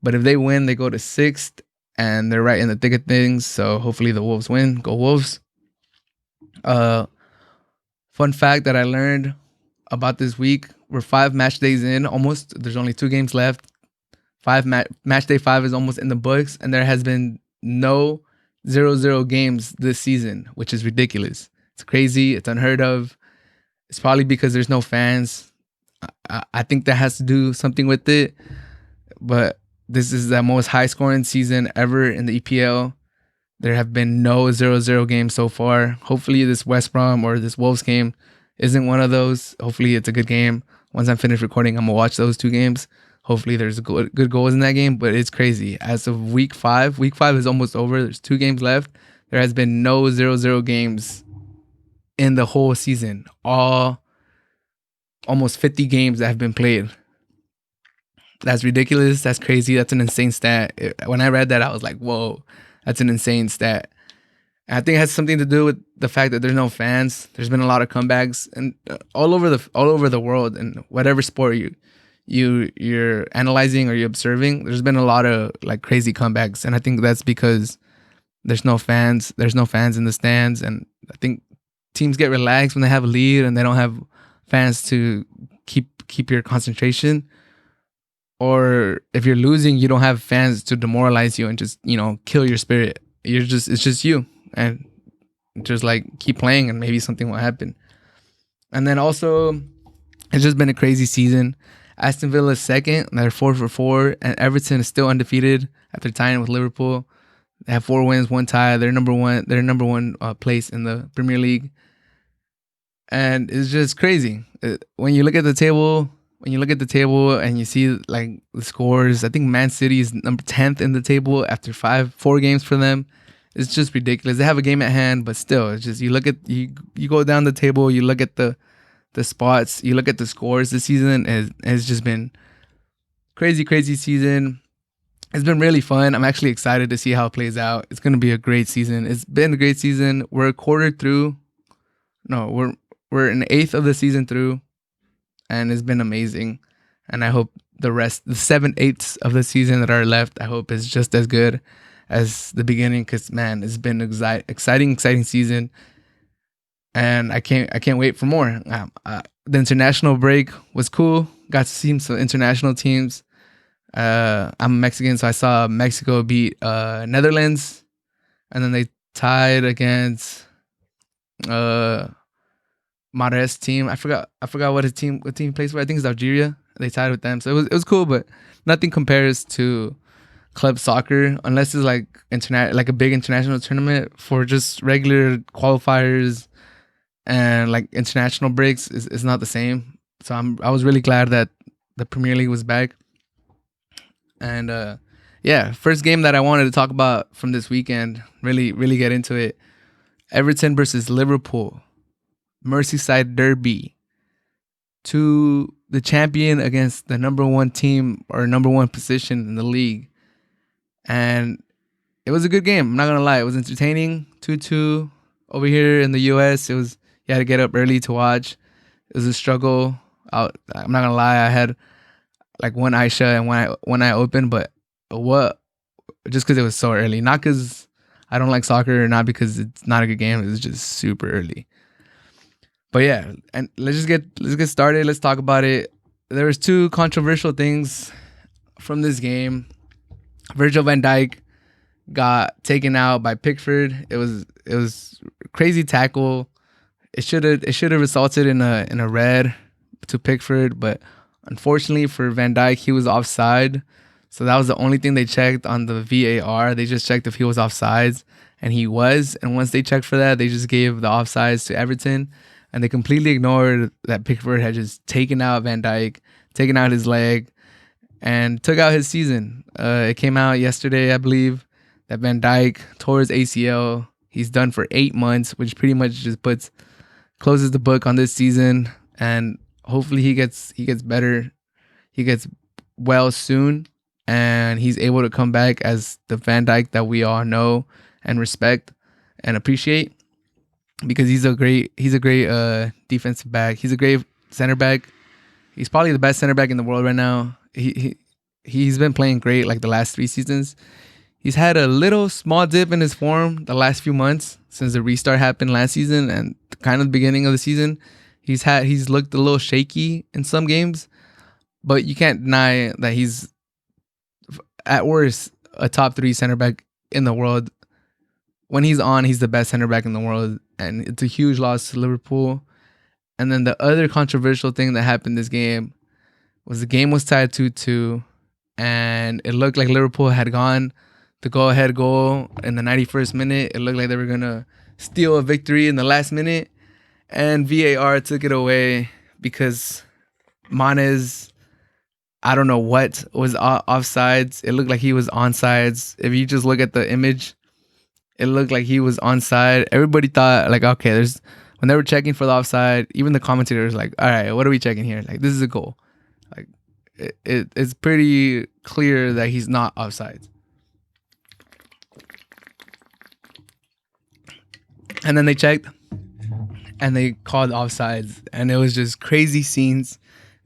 but if they win, they go to 6th, and they're right in the thick of things. So hopefully the Wolves win. Go Wolves. Fun fact that I learned about this week: we're 5 match days in almost. There's only 2 games left. Match day 5 is almost in the books, and there has been no 0-0 games this season, which is ridiculous. It's crazy. It's unheard of. It's probably because there's no fans. I think that has to do something with it. But this is the most high-scoring season ever in the EPL. There have been no 0-0 games so far. Hopefully this West Brom or this Wolves game isn't one of those. Hopefully it's a good game. Once I'm finished recording, I'm going to watch those 2 games. Hopefully there's good goals in that game, but it's crazy. As of week 5 is almost over. There's 2 games left. There has been no 0-0 games in the whole season. Almost 50 games that have been played. That's ridiculous. That's crazy. That's an insane stat. When I read that, I was like, whoa, that's an insane stat. And I think it has something to do with the fact that there's no fans. There's been a lot of comebacks, and all over the world, and whatever sport you're analyzing or you're observing, there's been a lot of like crazy comebacks. And I think that's because there's no fans. There's no fans in the stands, and I think teams get relaxed when they have a lead and they don't have fans to keep your concentration. Or if you're losing, you don't have fans to demoralize you and just, kill your spirit. It's just you, and just like keep playing, and maybe something will happen. And then also, it's just been a crazy season. Aston Villa is second. They're 4-4, and Everton is still undefeated after tying with Liverpool. They have 4 wins, 1 tie. They're number one. They're number 1 place in the Premier League, and it's just crazy. When you look at the table and you see like the scores, I think Man City is number 10th in the table after 4 games for them. It's just ridiculous. They have a game at hand, but still, it's just you go down the table, you look at the spots, you look at the scores this season, and it's just been crazy season. It's been really fun. I'm actually excited to see how it plays out. It's going to be a great season. It's been a great season. We're a quarter through. No, we're an eighth of the season through, and it's been amazing. And I hope the 7/8 of the season that are left, I hope is just as good as the beginning. Because man, it's been an exciting season, and I can't wait for more. The international break was cool. Got to see some international teams. I'm Mexican, so I saw Mexico beat Netherlands, and then they tied against Mares team. I forgot what team plays for. I think it's Algeria. They tied with them, so it was cool, but nothing compares to club soccer unless it's like like a big international tournament. For just regular qualifiers and like international breaks is not the same. So I was really glad that the Premier League was back. And first game that I wanted to talk about from this weekend, really get into it. Everton versus Liverpool, Merseyside derby. To the champion against the number one team or number one position in the league. And it was a good game. I'm not going to lie. It was entertaining. 2-2 over here in the US. You had to get up early to watch. It was a struggle. I'm not going to lie. I had like one eye shut and one eye open, but just because it was so early. Not because I don't like soccer or not because it's not a good game. It was just super early. But yeah, and let's get started. Let's talk about it. There was two controversial things from this game. Virgil van Dijk got taken out by Pickford. It was crazy tackle. It should have resulted in a red to Pickford, but unfortunately for Van Dijk, he was offside. So that was the only thing they checked on the VAR. They just checked if he was offsides, and he was. And once they checked for that, they just gave the offsides to Everton. And they completely ignored that Pickford had just taken out Van Dijk, taken out his leg, and took out his season. It came out yesterday, I believe, that Van Dijk tore his ACL. He's done for 8 months, which pretty much just closes the book on this season. And hopefully he gets better. He gets well soon, and he's able to come back as the Van Dijk that we all know and respect and appreciate. Because he's a great defensive back. He's a great center back. He's probably the best center back in the world right now. He's been playing great like the last 3 seasons. He's had a little small dip in his form the last few months since the restart happened last season and kind of the beginning of the season. He's looked a little shaky in some games, but you can't deny that he's at worst a top 3 center back in the world. When he's on, he's the best center back in the world, and it's a huge loss to Liverpool. And then the other controversial thing that happened this game was the game was tied 2-2, and it looked like Liverpool had gone the go-ahead goal in the 91st minute. It looked like they were going to steal a victory in the last minute, and VAR took it away because Mane's, I don't know what, was offsides. It looked like he was onsides. If you just look at the image, it looked like he was onside. Everybody thought, like, okay, when they were checking for the offside, even the commentators like, all right, what are we checking here? Like, this is a goal. Like, it's pretty clear that he's not offside. And then they checked, and they called offsides, and it was just crazy scenes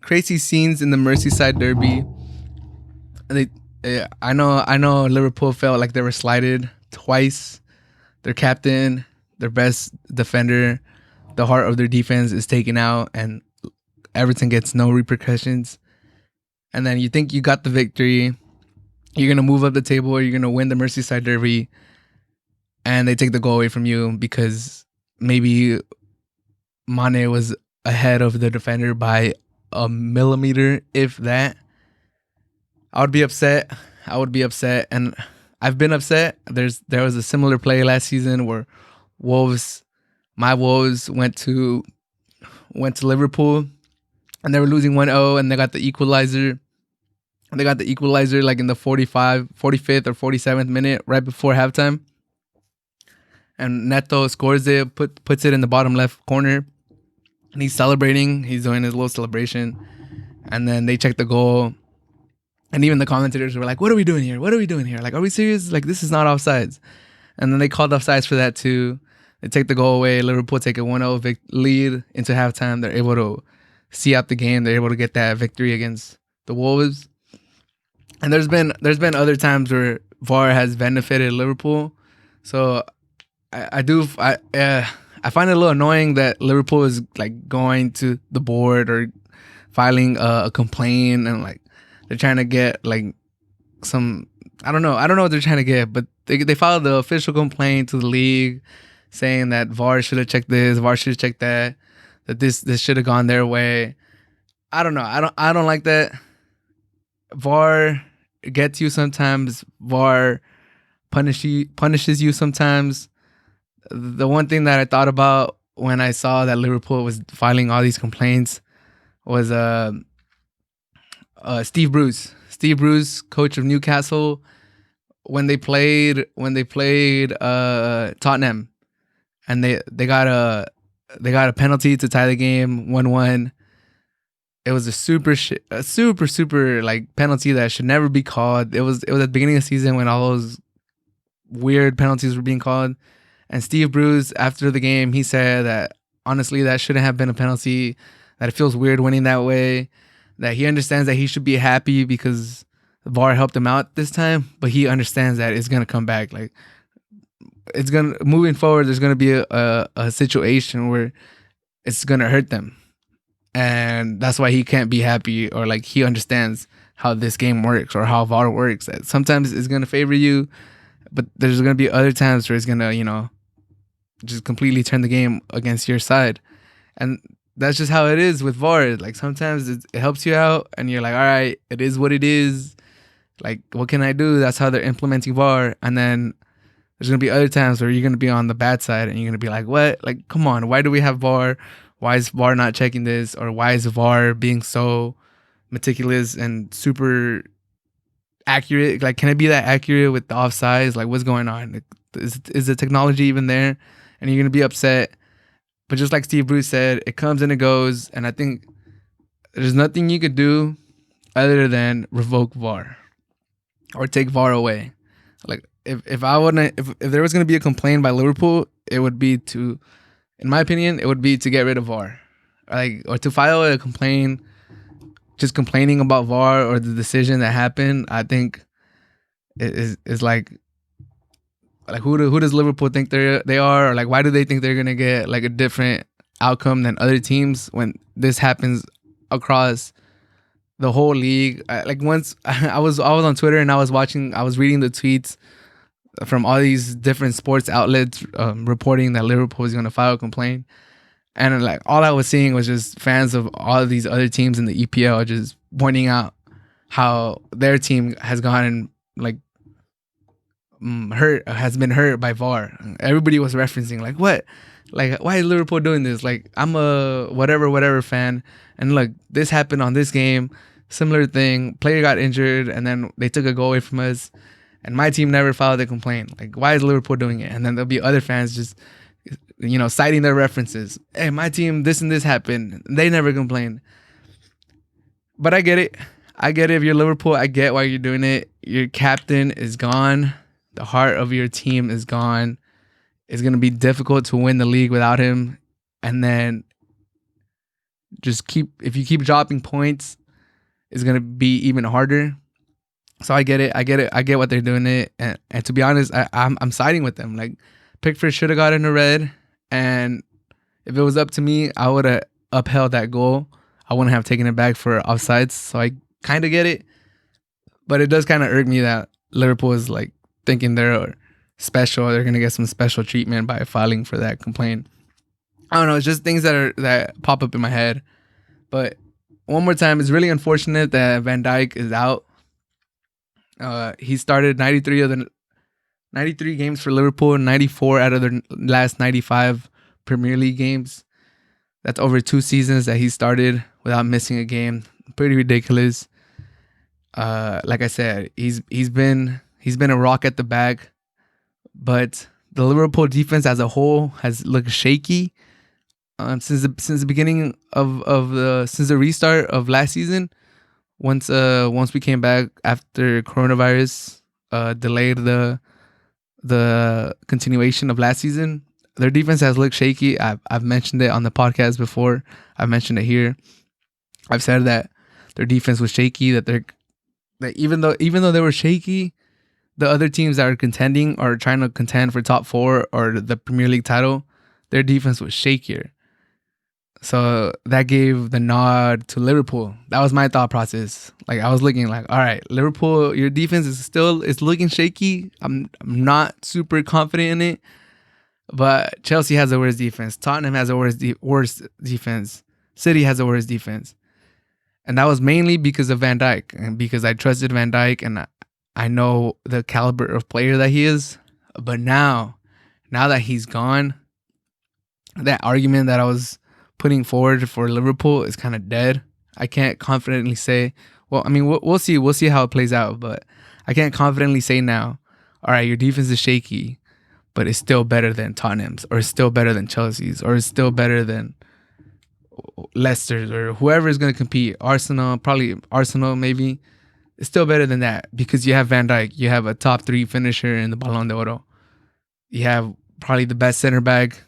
in the Merseyside derby. I know Liverpool felt like they were slighted twice. Their captain, their best defender, the heart of their defense is taken out, and Everton gets no repercussions. And then you think you got the victory, you're going to move up the table, or you're going to win the Merseyside derby, and they take the goal away from you because maybe Mane was ahead of the defender by a millimeter, if that. I would be upset, and I've been upset. There was a similar play last season where my Wolves went to Liverpool, and they were losing 1-0, and they got the equalizer. They got the equalizer like in the 45th or 47th minute, right before halftime. And Neto scores it, puts it in the bottom left corner, and he's celebrating. He's doing his little celebration, and then they check the goal. And even the commentators were like, what are we doing here? Like, are we serious? Like, this is not offsides. And then they called offsides for that too. They take the goal away. Liverpool take a 1-0 lead into halftime. They're able to see out the game. They're able to get that victory against the Wolves. And there's been other times where VAR has benefited Liverpool. So I find it a little annoying that Liverpool is like going to the board or filing a complaint, and like they're trying to get like some, I don't know what they're trying to get, but they filed the official complaint to the league saying that VAR should have checked this, VAR should have checked that this should have gone their way. I don't know. I don't like that. VAR gets you sometimes. VAR punishes you sometimes. The one thing that I thought about when I saw that Liverpool was filing all these complaints was Steve Bruce. Steve Bruce, coach of Newcastle, when they played Tottenham, and they got a penalty to tie the game 1-1. It was a super like penalty that should never be called. It was at the beginning of the season when all those weird penalties were being called. And Steve Bruce, after the game, he said that honestly that shouldn't have been a penalty, that it feels weird winning that way, that he understands that he should be happy because the VAR helped him out this time, but he understands that it's gonna come back. Like, it's gonna, moving forward, there's gonna be a situation where it's gonna hurt them. And that's why he can't be happy, or like he understands how this game works or how VAR works. That sometimes it's gonna favor you, but there's gonna be other times where it's gonna, just completely turn the game against your side. And that's just how it is with VAR. Like, sometimes it helps you out and you're like, all right, it is what it is. Like, what can I do? That's how they're implementing VAR. And then there's going to be other times where you're going to be on the bad side and you're going to be like, what? Like, come on. Why do we have VAR? Why is VAR not checking this? Or why is VAR being so meticulous and super accurate? Like, can it be that accurate with the offsides? Like, what's going on? Like, is the technology even there? And you're going to be upset. But just like Steve Bruce said, it comes and it goes. And I think there's nothing you could do other than revoke VAR or take VAR away. Like, if there was going to be a complaint by Liverpool, it would be to, in my opinion, it would be to get rid of VAR. Like, or to file a complaint, just complaining about VAR or the decision that happened. I think is like who does Liverpool think they are, or like why do they think they're gonna get like a different outcome than other teams when this happens across the whole league? Like, once I was on Twitter and I was reading the tweets from all these different sports outlets reporting that Liverpool is gonna file a complaint, and like all I was seeing was just fans of all of these other teams in the EPL just pointing out how their team has gotten like has been hurt by VAR. Everybody was referencing like, what, like, why is Liverpool doing this? Like, I'm a whatever fan, and look, this happened on this game, similar thing, player got injured and then they took a goal away from us and my team never filed a complaint. Like, why is Liverpool doing it? And then there'll be other fans just citing their references. Hey, my team, this and this happened, they never complained. But I get it if you're Liverpool. I get why you're doing it. Your captain is gone. The heart of your team is gone. It's going to be difficult to win the league without him. And then if you keep dropping points, it's going to be even harder. So I get it. I get what they're doing it. And to be honest, I'm siding with them. Like, Pickford should have gotten a red. And if it was up to me, I would have upheld that goal. I wouldn't have taken it back for offsides. So I kind of get it. But it does kind of irk me that Liverpool is like thinking they're special. They're going to get some special treatment by filing for that complaint. I don't know. It's just things that pop up in my head. But one more time, it's really unfortunate that Van Dijk is out. He started 93 games for Liverpool, 94 out of their last 95 Premier League games. That's over 2 seasons that he started without missing a game. Pretty ridiculous. Like I said, he's been a rock at the back, but the Liverpool defense as a whole has looked shaky since the beginning since the restart of last season. Once we came back after coronavirus delayed the continuation of last season, their defense has looked shaky. I've mentioned it on the podcast before. I've mentioned it here. I've said that their defense was shaky. That even though they were shaky, the other teams that are contending or trying to contend for top 4 or the Premier League title, their defense was shakier. So that gave the nod to Liverpool. That was my thought process. Like I was looking like, all right, Liverpool, your defense is looking shaky. I'm not super confident in it, but Chelsea has the worst defense. Tottenham has the worst defense. City has the worst defense, and that was mainly because of Van Dijk and because I trusted Van Dijk and I know the caliber of player that he is. But now that he's gone, that argument that I was putting forward for Liverpool is kind of dead. I can't confidently say, well, I mean, we'll see. We'll see how it plays out, but I can't confidently say now, all right, your defense is shaky, but it's still better than Tottenham's, or it's still better than Chelsea's, or it's still better than Leicester's, or whoever is going to compete. Arsenal, maybe. It's still better than that because you have Van Dijk. You have a top 3 finisher in the Ballon d'Oro. You have probably the best center back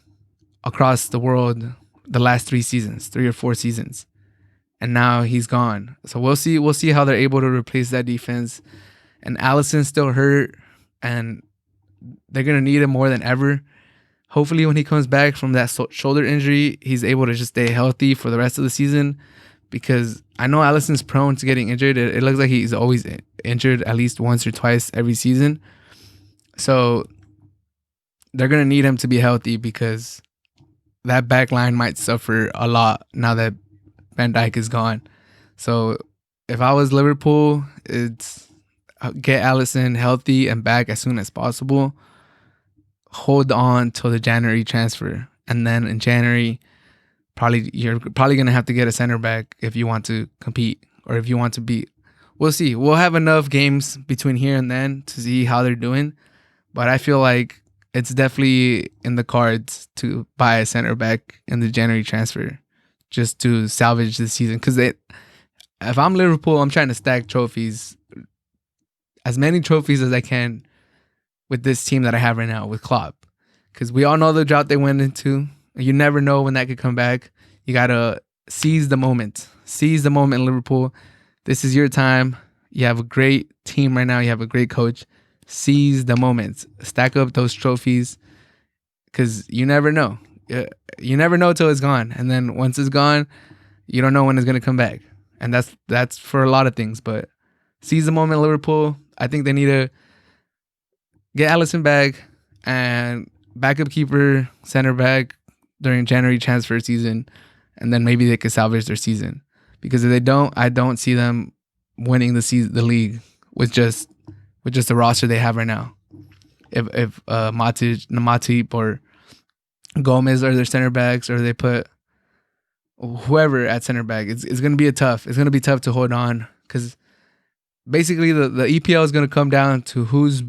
across the world the last 3 or 4 seasons. And now he's gone. So we'll see how they're able to replace that defense. And Alisson's still hurt, and they're going to need him more than ever. Hopefully when he comes back from that shoulder injury, he's able to just stay healthy for the rest of the season, because I know Alisson's prone to getting injured. It looks like he's always injured at least once or twice every season. So they're going to need him to be healthy, because that back line might suffer a lot now that Van Dijk is gone. So if I was Liverpool, it's get Alisson healthy and back as soon as possible. Hold on till the January transfer. And then in January, you're probably going to have to get a center back if you want to compete or if you want to beat. We'll see. We'll have enough games between here and then to see how they're doing. But I feel like it's definitely in the cards to buy a center back in the January transfer just to salvage the season. Because if I'm Liverpool, I'm trying to stack trophies, as many trophies as I can with this team that I have right now with Klopp. Because we all know the drought they went into. You never know when that could come back. You got to seize the moment. Seize the moment, Liverpool. This is your time. You have a great team right now. You have a great coach. Seize the moment. Stack up those trophies, because you never know. You never know till it's gone. And then once it's gone, you don't know when it's going to come back. And that's for a lot of things. But seize the moment, Liverpool. I think they need to get Alisson back and backup keeper, center back during January transfer season. And then maybe they could salvage their season. Because if they don't, I don't see them winning the league with just the roster they have right now. If Matip or Gomez are their center backs, or they put whoever at center back, it's going to be tough to hold on, because basically the EPL is going to come down to whose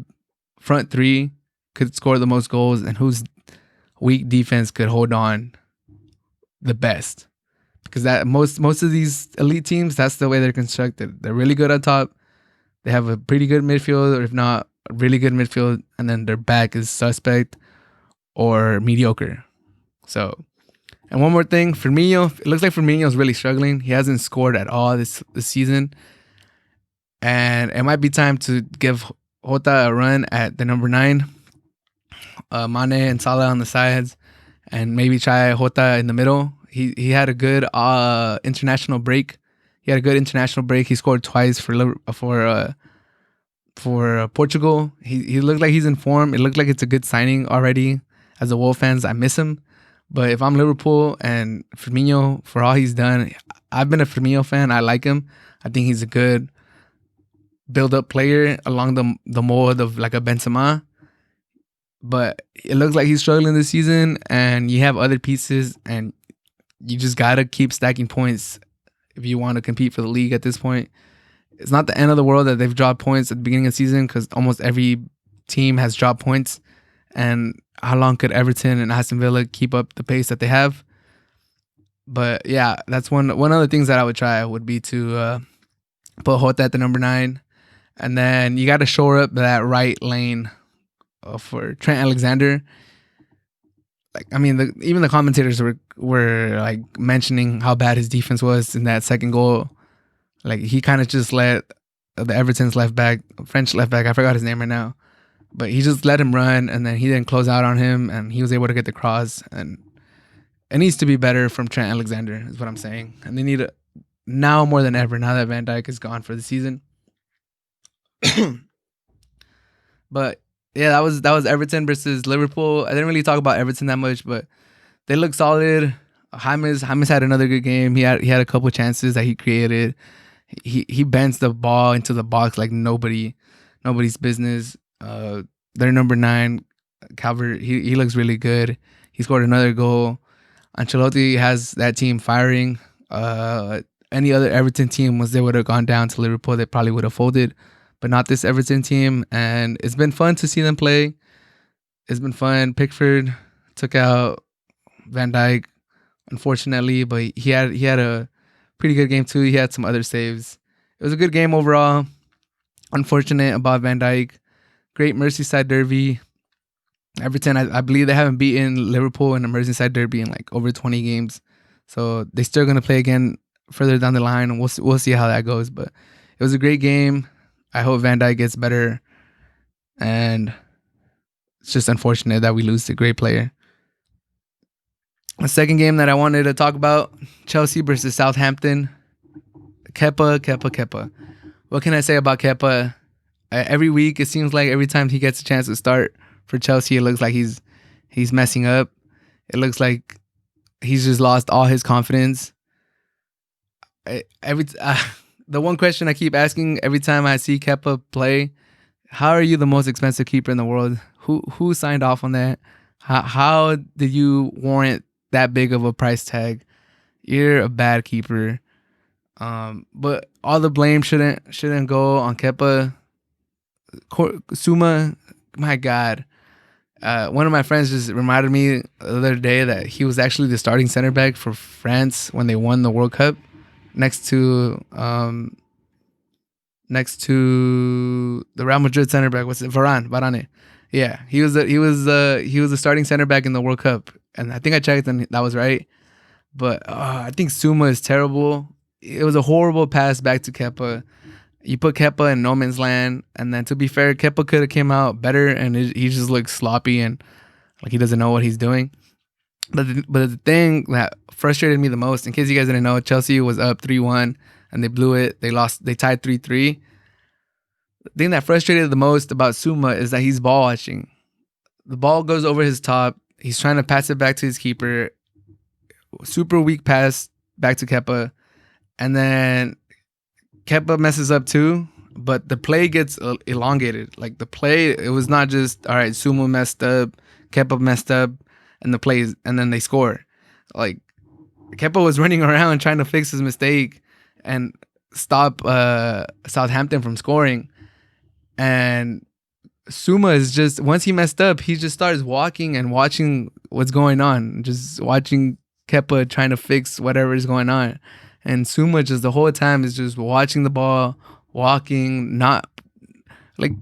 front 3 could score the most goals and whose weak defense could hold on the best. Because that most of these elite teams, that's the way they're constructed. They're really good at top. They have a pretty good midfield, or if not, a really good midfield, and then their back is suspect or mediocre. So, and one more thing, Firmino. It looks like Firmino's really struggling. He hasn't scored at all this season, and it might be time to give Jota a run at the number 9. Mane and Salah on the sides, and maybe try Jota in the middle. He had a good international break. He scored twice for Portugal. He looked like he's in form. It looked like it's a good signing already. As a Wolves fans, I miss him. But if I'm Liverpool and Firmino, for all he's done, I've been a Firmino fan. I like him. I think he's a good build-up player along the mold of like a Benzema. But it looks like he's struggling this season, and you have other pieces, and you just got to keep stacking points if you want to compete for the league at this point. It's not the end of the world that they've dropped points at the beginning of the season, because almost every team has dropped points. And how long could Everton and Aston Villa keep up the pace that they have? But yeah, that's one of the things that I would try would be to put Jota at the number 9. And then you got to shore up that right lane for Trent Alexander. Like, I mean, even the commentators were like mentioning how bad his defense was in that second goal Like he kind of just let the Everton's left back, French left back, I forgot his name right now, but he just let him run, and then he didn't close out on him, and he was able to get the cross. And it needs to be better from Trent Alexander, is what I'm saying. And they need now more than ever, now that Van Dijk is gone for the season. But yeah, that was Everton versus Liverpool. I didn't really talk about Everton that much, but they look solid. James had another good game. He had a couple chances that he created. He bends the ball into the box like nobody's business. Their number 9, Calvert, he looks really good. He scored another goal. Ancelotti has that team firing. Any other Everton team, once they would have gone down to Liverpool, they probably would have folded, but not this Everton team. And it's been fun to see them play. It's been fun. Pickford took out Van Dijk, unfortunately, but he had a pretty good game too. He had some other saves. It was a good game overall. Unfortunate about Van Dijk. Great Merseyside derby. Everton, I believe they haven't beaten Liverpool in a Merseyside derby in like over 20 games. So they're still going to play again further down the line, and we'll see how that goes. But it was a great game. I hope Van Dijk gets better. And it's just unfortunate that we lose a great player. The second game that I wanted to talk about, Chelsea versus Southampton. Kepa. What can I say about Kepa? Every week, it seems like every time he gets a chance to start for Chelsea, it looks like he's messing up. It looks like he's just lost all his confidence. The one question I keep asking every time I see Kepa play, how are you the most expensive keeper in the world? Who signed off on that? How did you warrant that big of a price tag? You're a bad keeper. But all the blame shouldn't go on Kepa. Suma, my God. One of my friends just reminded me the other day that he was actually the starting center back for France when they won the World Cup, next to the Real Madrid center back. What's it? Varane. Yeah, he was the starting center back in the World Cup, and I think I checked and that was right. But I think Suma is terrible. It was a horrible pass back to Kepa. You put Kepa in no man's land, and then to be fair, Kepa could have came out better, and he just looks sloppy and like he doesn't know what he's doing. But the thing that frustrated me the most, in case you guys didn't know, Chelsea was up 3-1 and they blew it. They lost. They tied 3-3. The thing that frustrated the most about Suma is that he's ball watching. The ball goes over his top. He's trying to pass it back to his keeper. Super weak pass back to Kepa, and then Kepa messes up too, but the play gets elongated. Like the play, it was not just, all right, Suma messed up, Kepa messed up, and then they score. Like Kepa was running around trying to fix his mistake and stop Southampton from scoring. And Suma is just, once he messed up, he just starts walking and watching what's going on, just watching Kepa trying to fix whatever is going on. And Suma just the whole time is just watching the ball, walking, not like,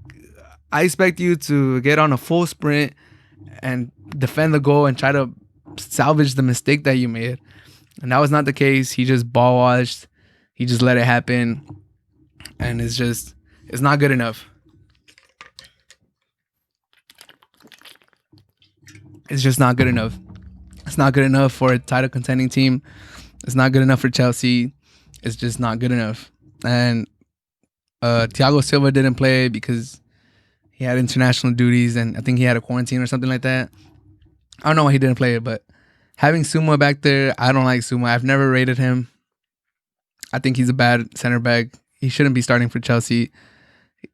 I expect you to get on a full sprint and defend the goal and try to salvage the mistake that you made. And that was not the case. He just ball watched. He just let it happen. And it's not good enough. It's just not good enough. It's not good enough for a title contending team. It's not good enough for Chelsea. It's just not good enough. And Thiago Silva didn't play because he had international duties, and I think he had a quarantine or something like that. I don't know why he didn't play it, but having Suma back there, I don't like Suma. I've never rated him. I think he's a bad center back. He shouldn't be starting for Chelsea.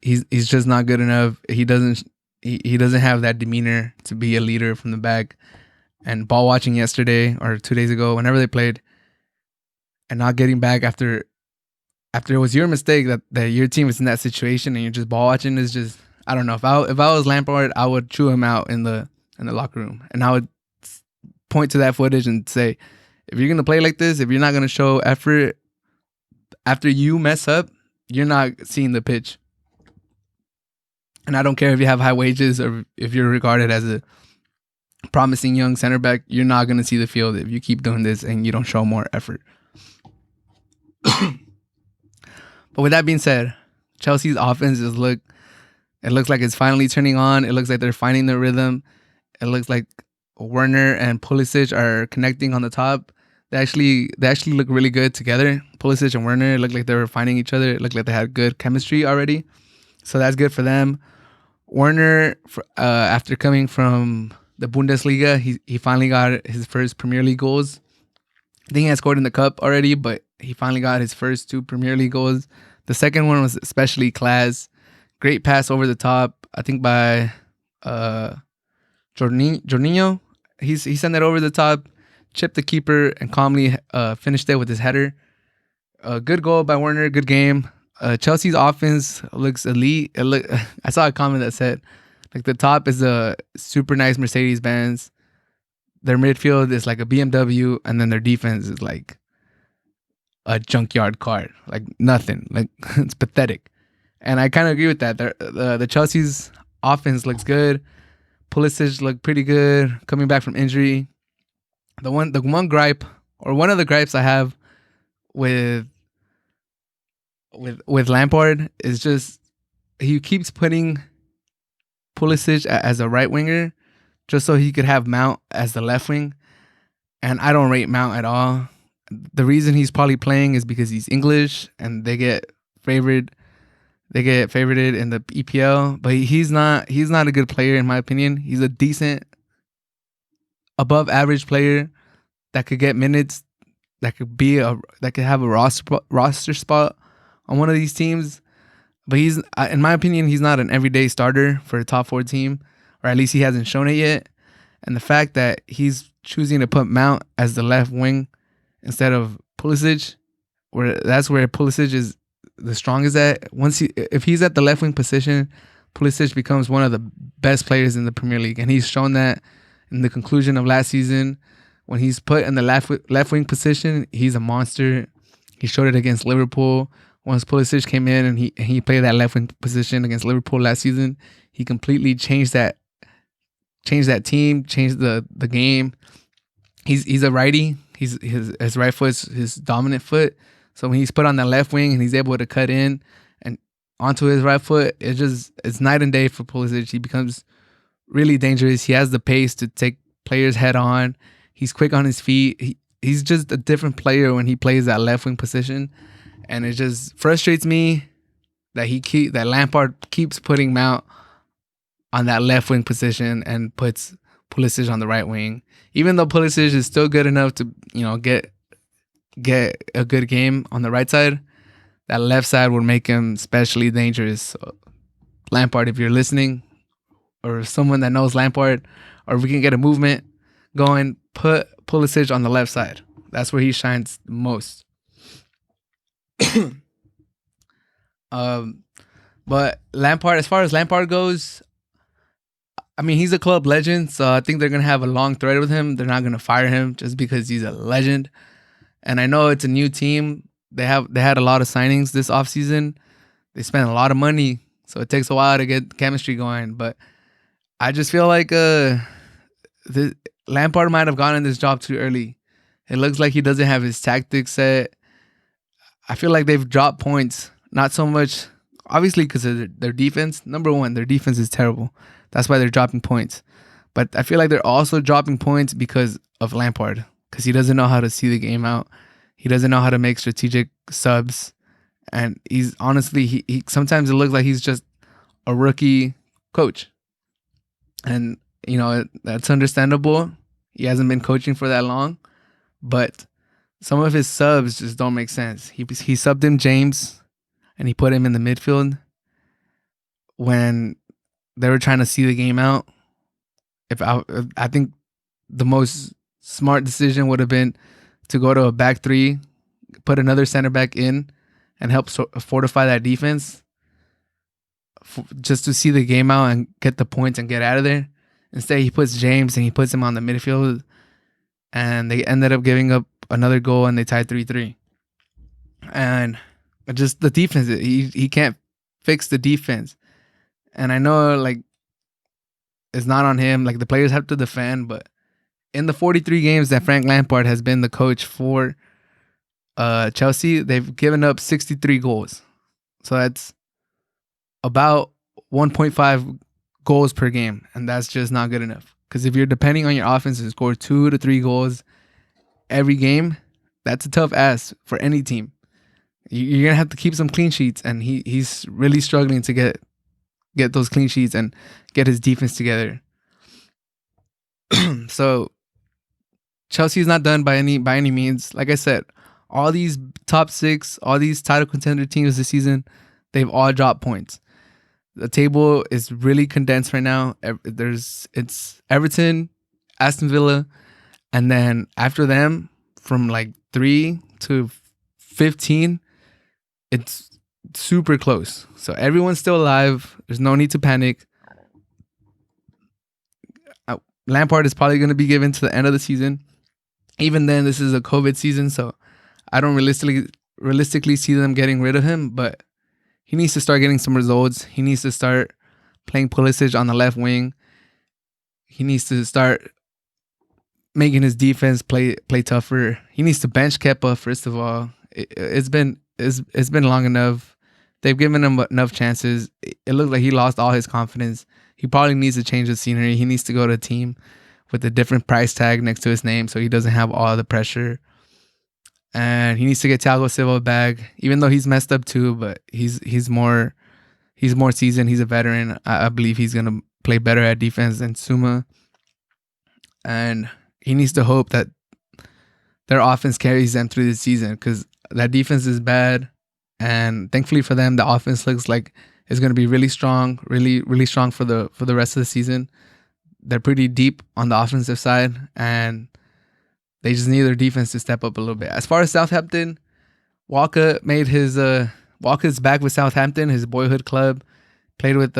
He's just not good enough. He doesn't have that demeanor to be a leader from the back. And ball watching yesterday or 2 days ago, whenever they played, and not getting back after it was your mistake that your team is in that situation and you're just ball watching is just, I don't know. If I was Lampard, I would chew him out in the locker room, and I would point to that footage and say, if you're gonna play like this, if you're not gonna show effort after you mess up, you're not seeing the pitch. And I don't care if you have high wages or if you're regarded as a promising young center back, you're not gonna see the field if you keep doing this and you don't show more effort. But with that being said, Chelsea's offense it looks like it's finally turning on. It looks like they're finding their rhythm. It looks like Werner and Pulisic are connecting on the top. They actually look really good together. Pulisic and Werner, it looked like they were finding each other. It looked like they had good chemistry already. So that's good for them. Werner, after coming from the Bundesliga, he finally got his first Premier League goals. I think he had scored in the cup already, but he finally got his first 2 Premier League goals. The second one was especially class. Great pass over the top, I think by Jorginho. He sent it over the top, chipped the keeper, and calmly finished it with his header. Good goal by Werner, good game. Chelsea's offense looks elite. I saw a comment that said, like, the top is a super nice Mercedes-Benz. Their midfield is like a BMW, and then their defense is like a junkyard car. Like nothing. Like it's pathetic. And I kind of agree with that. The Chelsea's offense looks good. Pulisic looked pretty good coming back from injury. The one gripe, or one of the gripes I have with Lampard is just he keeps putting Pulisic as a right winger just so he could have Mount as the left wing. And I don't rate Mount at all. The reason he's probably playing is because he's English and they get favorited in the EPL, but he's not a good player in my opinion. He's a decent above average player that could get minutes, that could have a roster spot on one of these teams. But he's, in my opinion, he's not an everyday starter for a top 4 team, or at least he hasn't shown it yet. And the fact that he's choosing to put Mount as the left wing instead of Pulisic, that's where Pulisic is the strongest at. If he's at the left wing position, Pulisic becomes one of the best players in the Premier League, and he's shown that in the conclusion of last season. When he's put in the left wing position, he's a monster. He showed it against Liverpool. Once Pulisic came in and he played that left wing position against Liverpool last season, he completely changed that team, changed the game. He's a righty. His right foot's his dominant foot. So when he's put on that left wing and he's able to cut in and onto his right foot, it's night and day for Pulisic. He becomes really dangerous. He has the pace to take players head on. He's quick on his feet. He's just a different player when he plays that left wing position. And it just frustrates me that Lampard keeps putting Mount on that left wing position and puts Pulisic on the right wing. Even though Pulisic is still good enough to, get a good game on the right side, that left side would make him especially dangerous. So, Lampard, if you're listening, or someone that knows Lampard, or if we can get a movement going, put Pulisic on the left side. That's where he shines the most. But Lampard, as far as Lampard goes, I mean, he's a club legend, so I think they're gonna have a long thread with him. They're not gonna fire him just because he's a legend. And I know it's a new team. They had a lot of signings this offseason. They spent a lot of money, so it takes a while to get chemistry going. But I just feel like Lampard might have gotten this job too early. It looks like he doesn't have his tactics set. I feel like they've dropped points, not so much, obviously, because of their defense. Number one, their defense is terrible. That's why they're dropping points. But I feel like they're also dropping points because of Lampard, because he doesn't know how to see the game out. He doesn't know how to make strategic subs. And he's honestly, he sometimes it looks like he's just a rookie coach. And, that's understandable. He hasn't been coaching for that long. But some of his subs just don't make sense. He subbed in James and he put him in the midfield when they were trying to see the game out. I think the most smart decision would have been to go to a back 3, put another center back in, and help fortify that defense just to see the game out and get the points and get out of there. Instead, he puts James and he puts him on the midfield, and they ended up giving up another goal and they tied 3-3. And just the defense, he can't fix the defense. And I know, it's not on him. The players have to defend, but in the 43 games that Frank Lampard has been the coach for Chelsea, they've given up 63 goals. So that's about 1.5 goals per game, and that's just not good enough. Because if you're depending on your offense to score 2 to 3 goals every game, that's a tough ask for any team. You're gonna have to keep some clean sheets, and he's really struggling to get those clean sheets and get his defense together. So Chelsea's not done by any means. Like I said, all these top 6, all these title contender teams this season, they've all dropped points. The table is really condensed right now. It's Everton, Aston Villa, and then after them, from like 3 to 15, it's super close. So everyone's still alive. There's no need to panic. Lampard is probably going to be given to the end of the season. Even then, this is a COVID season, so I don't realistically see them getting rid of him, but he needs to start getting some results. He needs to start playing Pulisic on the left wing. He needs to start making his defense play tougher. He needs to bench Kepa, first of all. It's been long enough. They've given him enough chances. It looks like he lost all his confidence. He probably needs to change the scenery. He needs to go to a team with a different price tag next to his name so he doesn't have all the pressure. And he needs to get Thiago Silva back, even though he's messed up too, but he's more seasoned. He's a veteran. I believe he's going to play better at defense than Suma. And he needs to hope that their offense carries them through the season, because that defense is bad. And thankfully for them, the offense looks like it's going to be really strong, really strong for the rest of the season. They're pretty deep on the offensive side, and they just need their defense to step up a little bit. As far as Southampton, Walker Walker's back with Southampton, his boyhood club. Played with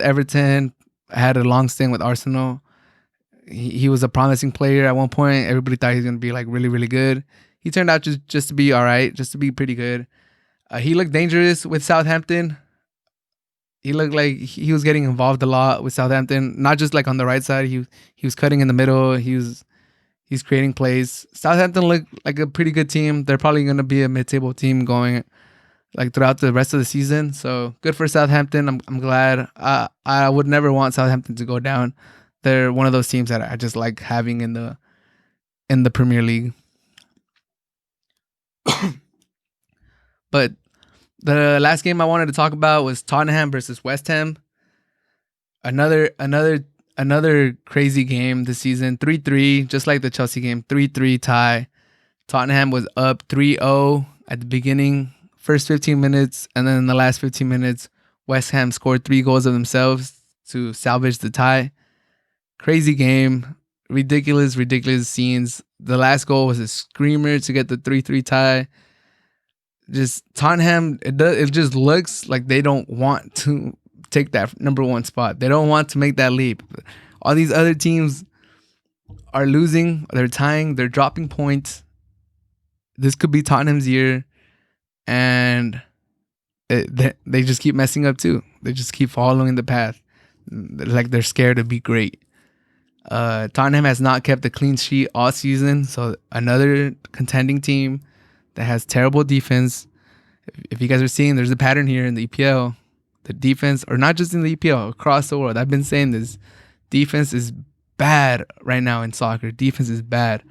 Everton. Had a long stint with Arsenal. He was a promising player at one point. Everybody thought he was going to be like really good. He turned out just to be all right, just to be pretty good. He looked dangerous with Southampton. He looked like he was getting involved a lot with Southampton, not just like on the right side. He was cutting in the middle. He's creating plays. Southampton looked like a pretty good team. They're probably going to be a mid-table team going like throughout the rest of the season. So good for Southampton. I'm glad. I would never want Southampton to go down. They're one of those teams that I just like having in the Premier League. But the last game I wanted to talk about was Tottenham versus West Ham. Another crazy game this season. 3-3, just like the Chelsea game. 3-3 tie. Tottenham was up 3-0 at the beginning, first 15 minutes, and then in the last 15 minutes, West Ham scored 3 goals of themselves to salvage the tie. Crazy game. Ridiculous scenes. The last goal was a screamer to get the 3-3 tie. Just Tottenham, it just looks like they don't want to take that number 1 spot. They don't want to make that leap. All these other teams are losing, they're tying, they're dropping points. This could be Tottenham's year, and they just keep messing up too. They just keep following the path, like they're scared to be great. Tottenham has not kept a clean sheet all season, so another contending team that has terrible defense. If you guys are seeing, there's a pattern here in the EPL. The defense, or not just in the EPL, across the world. I've been saying this. Defense is bad right now in soccer. Defense is bad.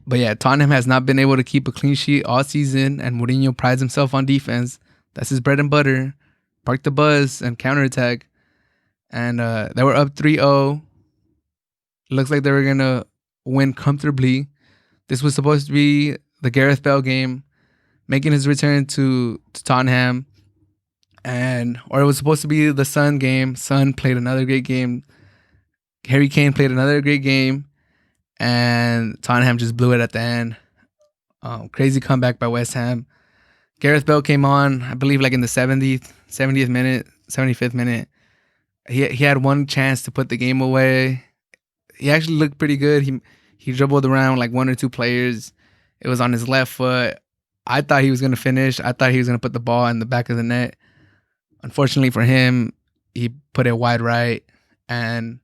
But yeah, Tottenham has not been able to keep a clean sheet all season, and Mourinho prides himself on defense. That's his bread and butter. Park the bus and counterattack. And they were up 3-0. Looks like they were going to win comfortably. This was supposed to be the Gareth Bale game, making his return to Tottenham. Or it was supposed to be the Son game. Son played another great game. Harry Kane played another great game. And Tottenham just blew it at the end. Crazy comeback by West Ham. Gareth Bale came on, I believe, like in the 70th minute, 75th minute. He had one chance to put the game away. He actually looked pretty good. He dribbled around like 1 or 2 players. It was on his left foot. I thought he was going to finish. I thought he was going to put the ball in the back of the net. Unfortunately for him, he put it wide right. And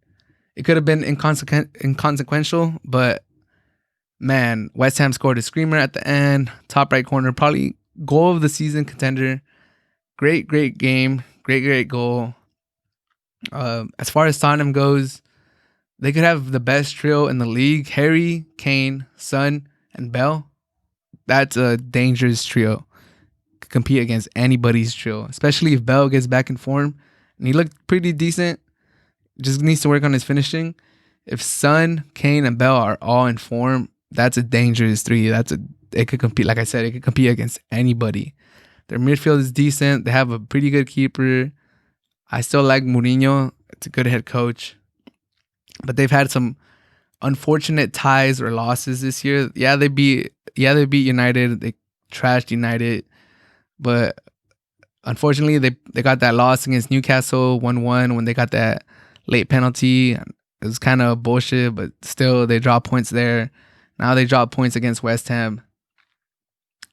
it could have been inconsequential, but man, West Ham scored a screamer at the end. Top right corner, probably goal of the season contender. Great game. Great goal. As far as Tottenham goes, they could have the best trio in the league: Harry, Kane, Son, and Bell. That's a dangerous trio. Could compete against anybody's trio, especially if Bell gets back in form. And he looked pretty decent. Just needs to work on his finishing. If Son, Kane, and Bell are all in form, that's a dangerous three. It could compete. Like I said, it could compete against anybody. Their midfield is decent. They have a pretty good keeper. I still like Mourinho. It's a good head coach. But they've had some unfortunate ties or losses this year. Yeah, they beat United. They trashed United. But unfortunately, they got that loss against Newcastle 1-1 when they got that late penalty. It was kind of bullshit, but still they dropped points there. Now they drop points against West Ham.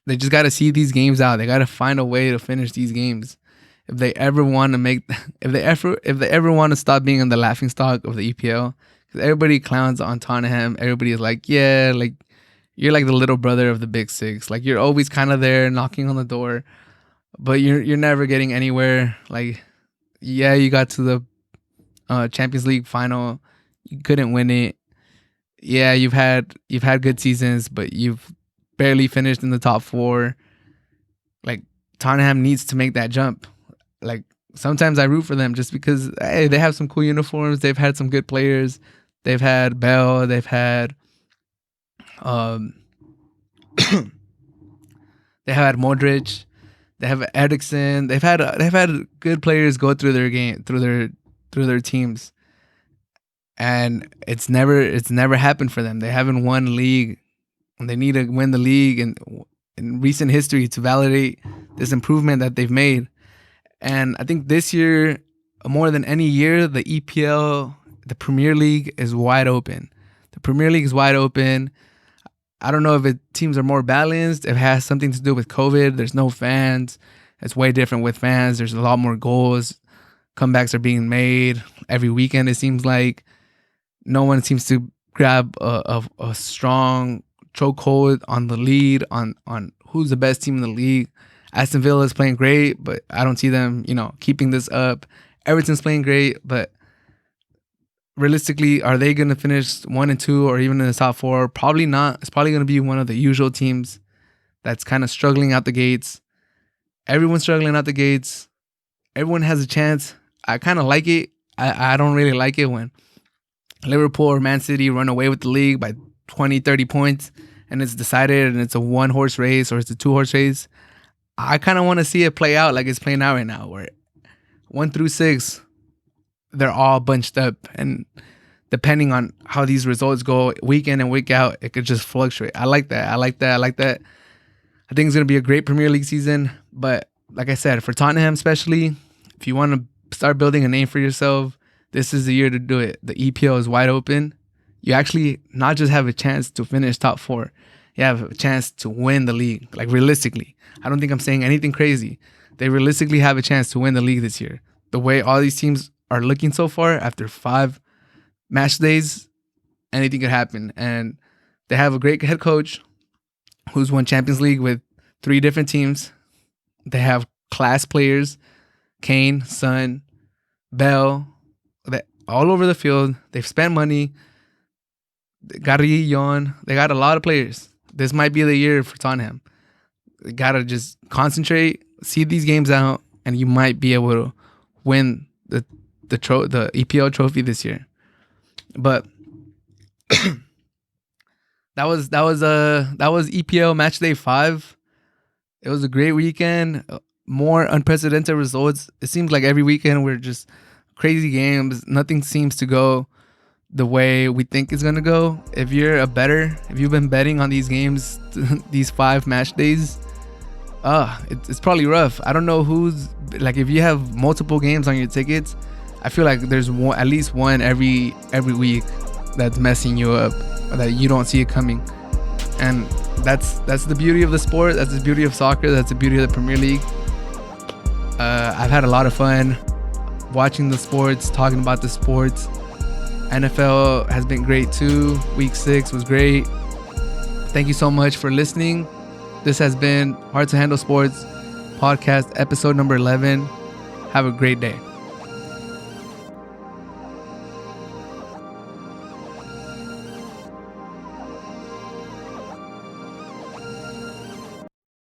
They just got to see these games out. They got to find a way to finish these games. If they ever want to stop being in the laughingstock of the EPL, because everybody clowns on Tottenham. Everybody is like, yeah, like you're like the little brother of the big six. Like you're always kind of there knocking on the door, but you're never getting anywhere. Like, yeah, you got to the Champions League final, you couldn't win it. Yeah, you've had good seasons, but you've barely finished in the top 4. Like Tottenham needs to make that jump. Like sometimes I root for them just because hey, they have some cool uniforms. They've had some good players. They've had Bell. They've had they have had Modric. They have Eriksen. They've had good players go through their game through their teams, and it's never happened for them. They haven't won league. And they need to win the league in recent history to validate this improvement that they've made. And I think this year, more than any year, the EPL, the Premier League is wide open. The Premier League is wide open. I don't know if teams are more balanced. If it has something to do with COVID. There's no fans. It's way different with fans. There's a lot more goals. Comebacks are being made every weekend, it seems like. No one seems to grab a strong chokehold on the lead, on who's the best team in the league. Aston Villa is playing great, but I don't see them, keeping this up. Everton's playing great, but realistically, are they going to finish 1 and 2 or even in the top 4? Probably not. It's probably going to be one of the usual teams that's kind of struggling out the gates. Everyone's struggling out the gates. Everyone has a chance. I kind of like it. I don't really like it when Liverpool or Man City run away with the league by 20, 30 points and it's decided and it's a 1-horse race or it's a 2-horse race. I kind of want to see it play out like it's playing out right now, where 1 through 6, they're all bunched up, and depending on how these results go week in and week out, it could just fluctuate. I like that. I think it's going to be a great Premier League season, but like I said, for Tottenham especially, if you want to start building a name for yourself, this is the year to do it. The EPL is wide open. You actually not just have a chance to finish top 4, you have a chance to win the league. Like realistically, I don't think I'm saying anything crazy. They realistically have a chance to win the league this year. The way all these teams are looking so far after 5 match days, anything could happen. And they have a great head coach who's won Champions League with 3 different teams. They have class players, Kane, Son, Bell, all over the field. They've spent money. Garrillon. They got a lot of players. This might be the year for Tottenham. They got to just concentrate, see these games out, and you might be able to win the EPL trophy this year. But that was EPL Matchday 5. It was a great weekend. More unprecedented results. It seems like every weekend we're just crazy games. Nothing seems to go the way we think it's gonna go. If you've been betting on these games, these 5 match days, it's probably rough. I don't know who's like, if you have multiple games on your tickets, I feel like there's at least one every week that's messing you up, or that you don't see it coming. And that's the beauty of the sport. That's the beauty of soccer. That's the beauty of the Premier League. I've had a lot of fun watching the sports, talking about the sports. NFL has been great too. Week 6 was great. Thank you so much for listening. This has been Hard to Handle Sports podcast, episode number 11. Have a great day.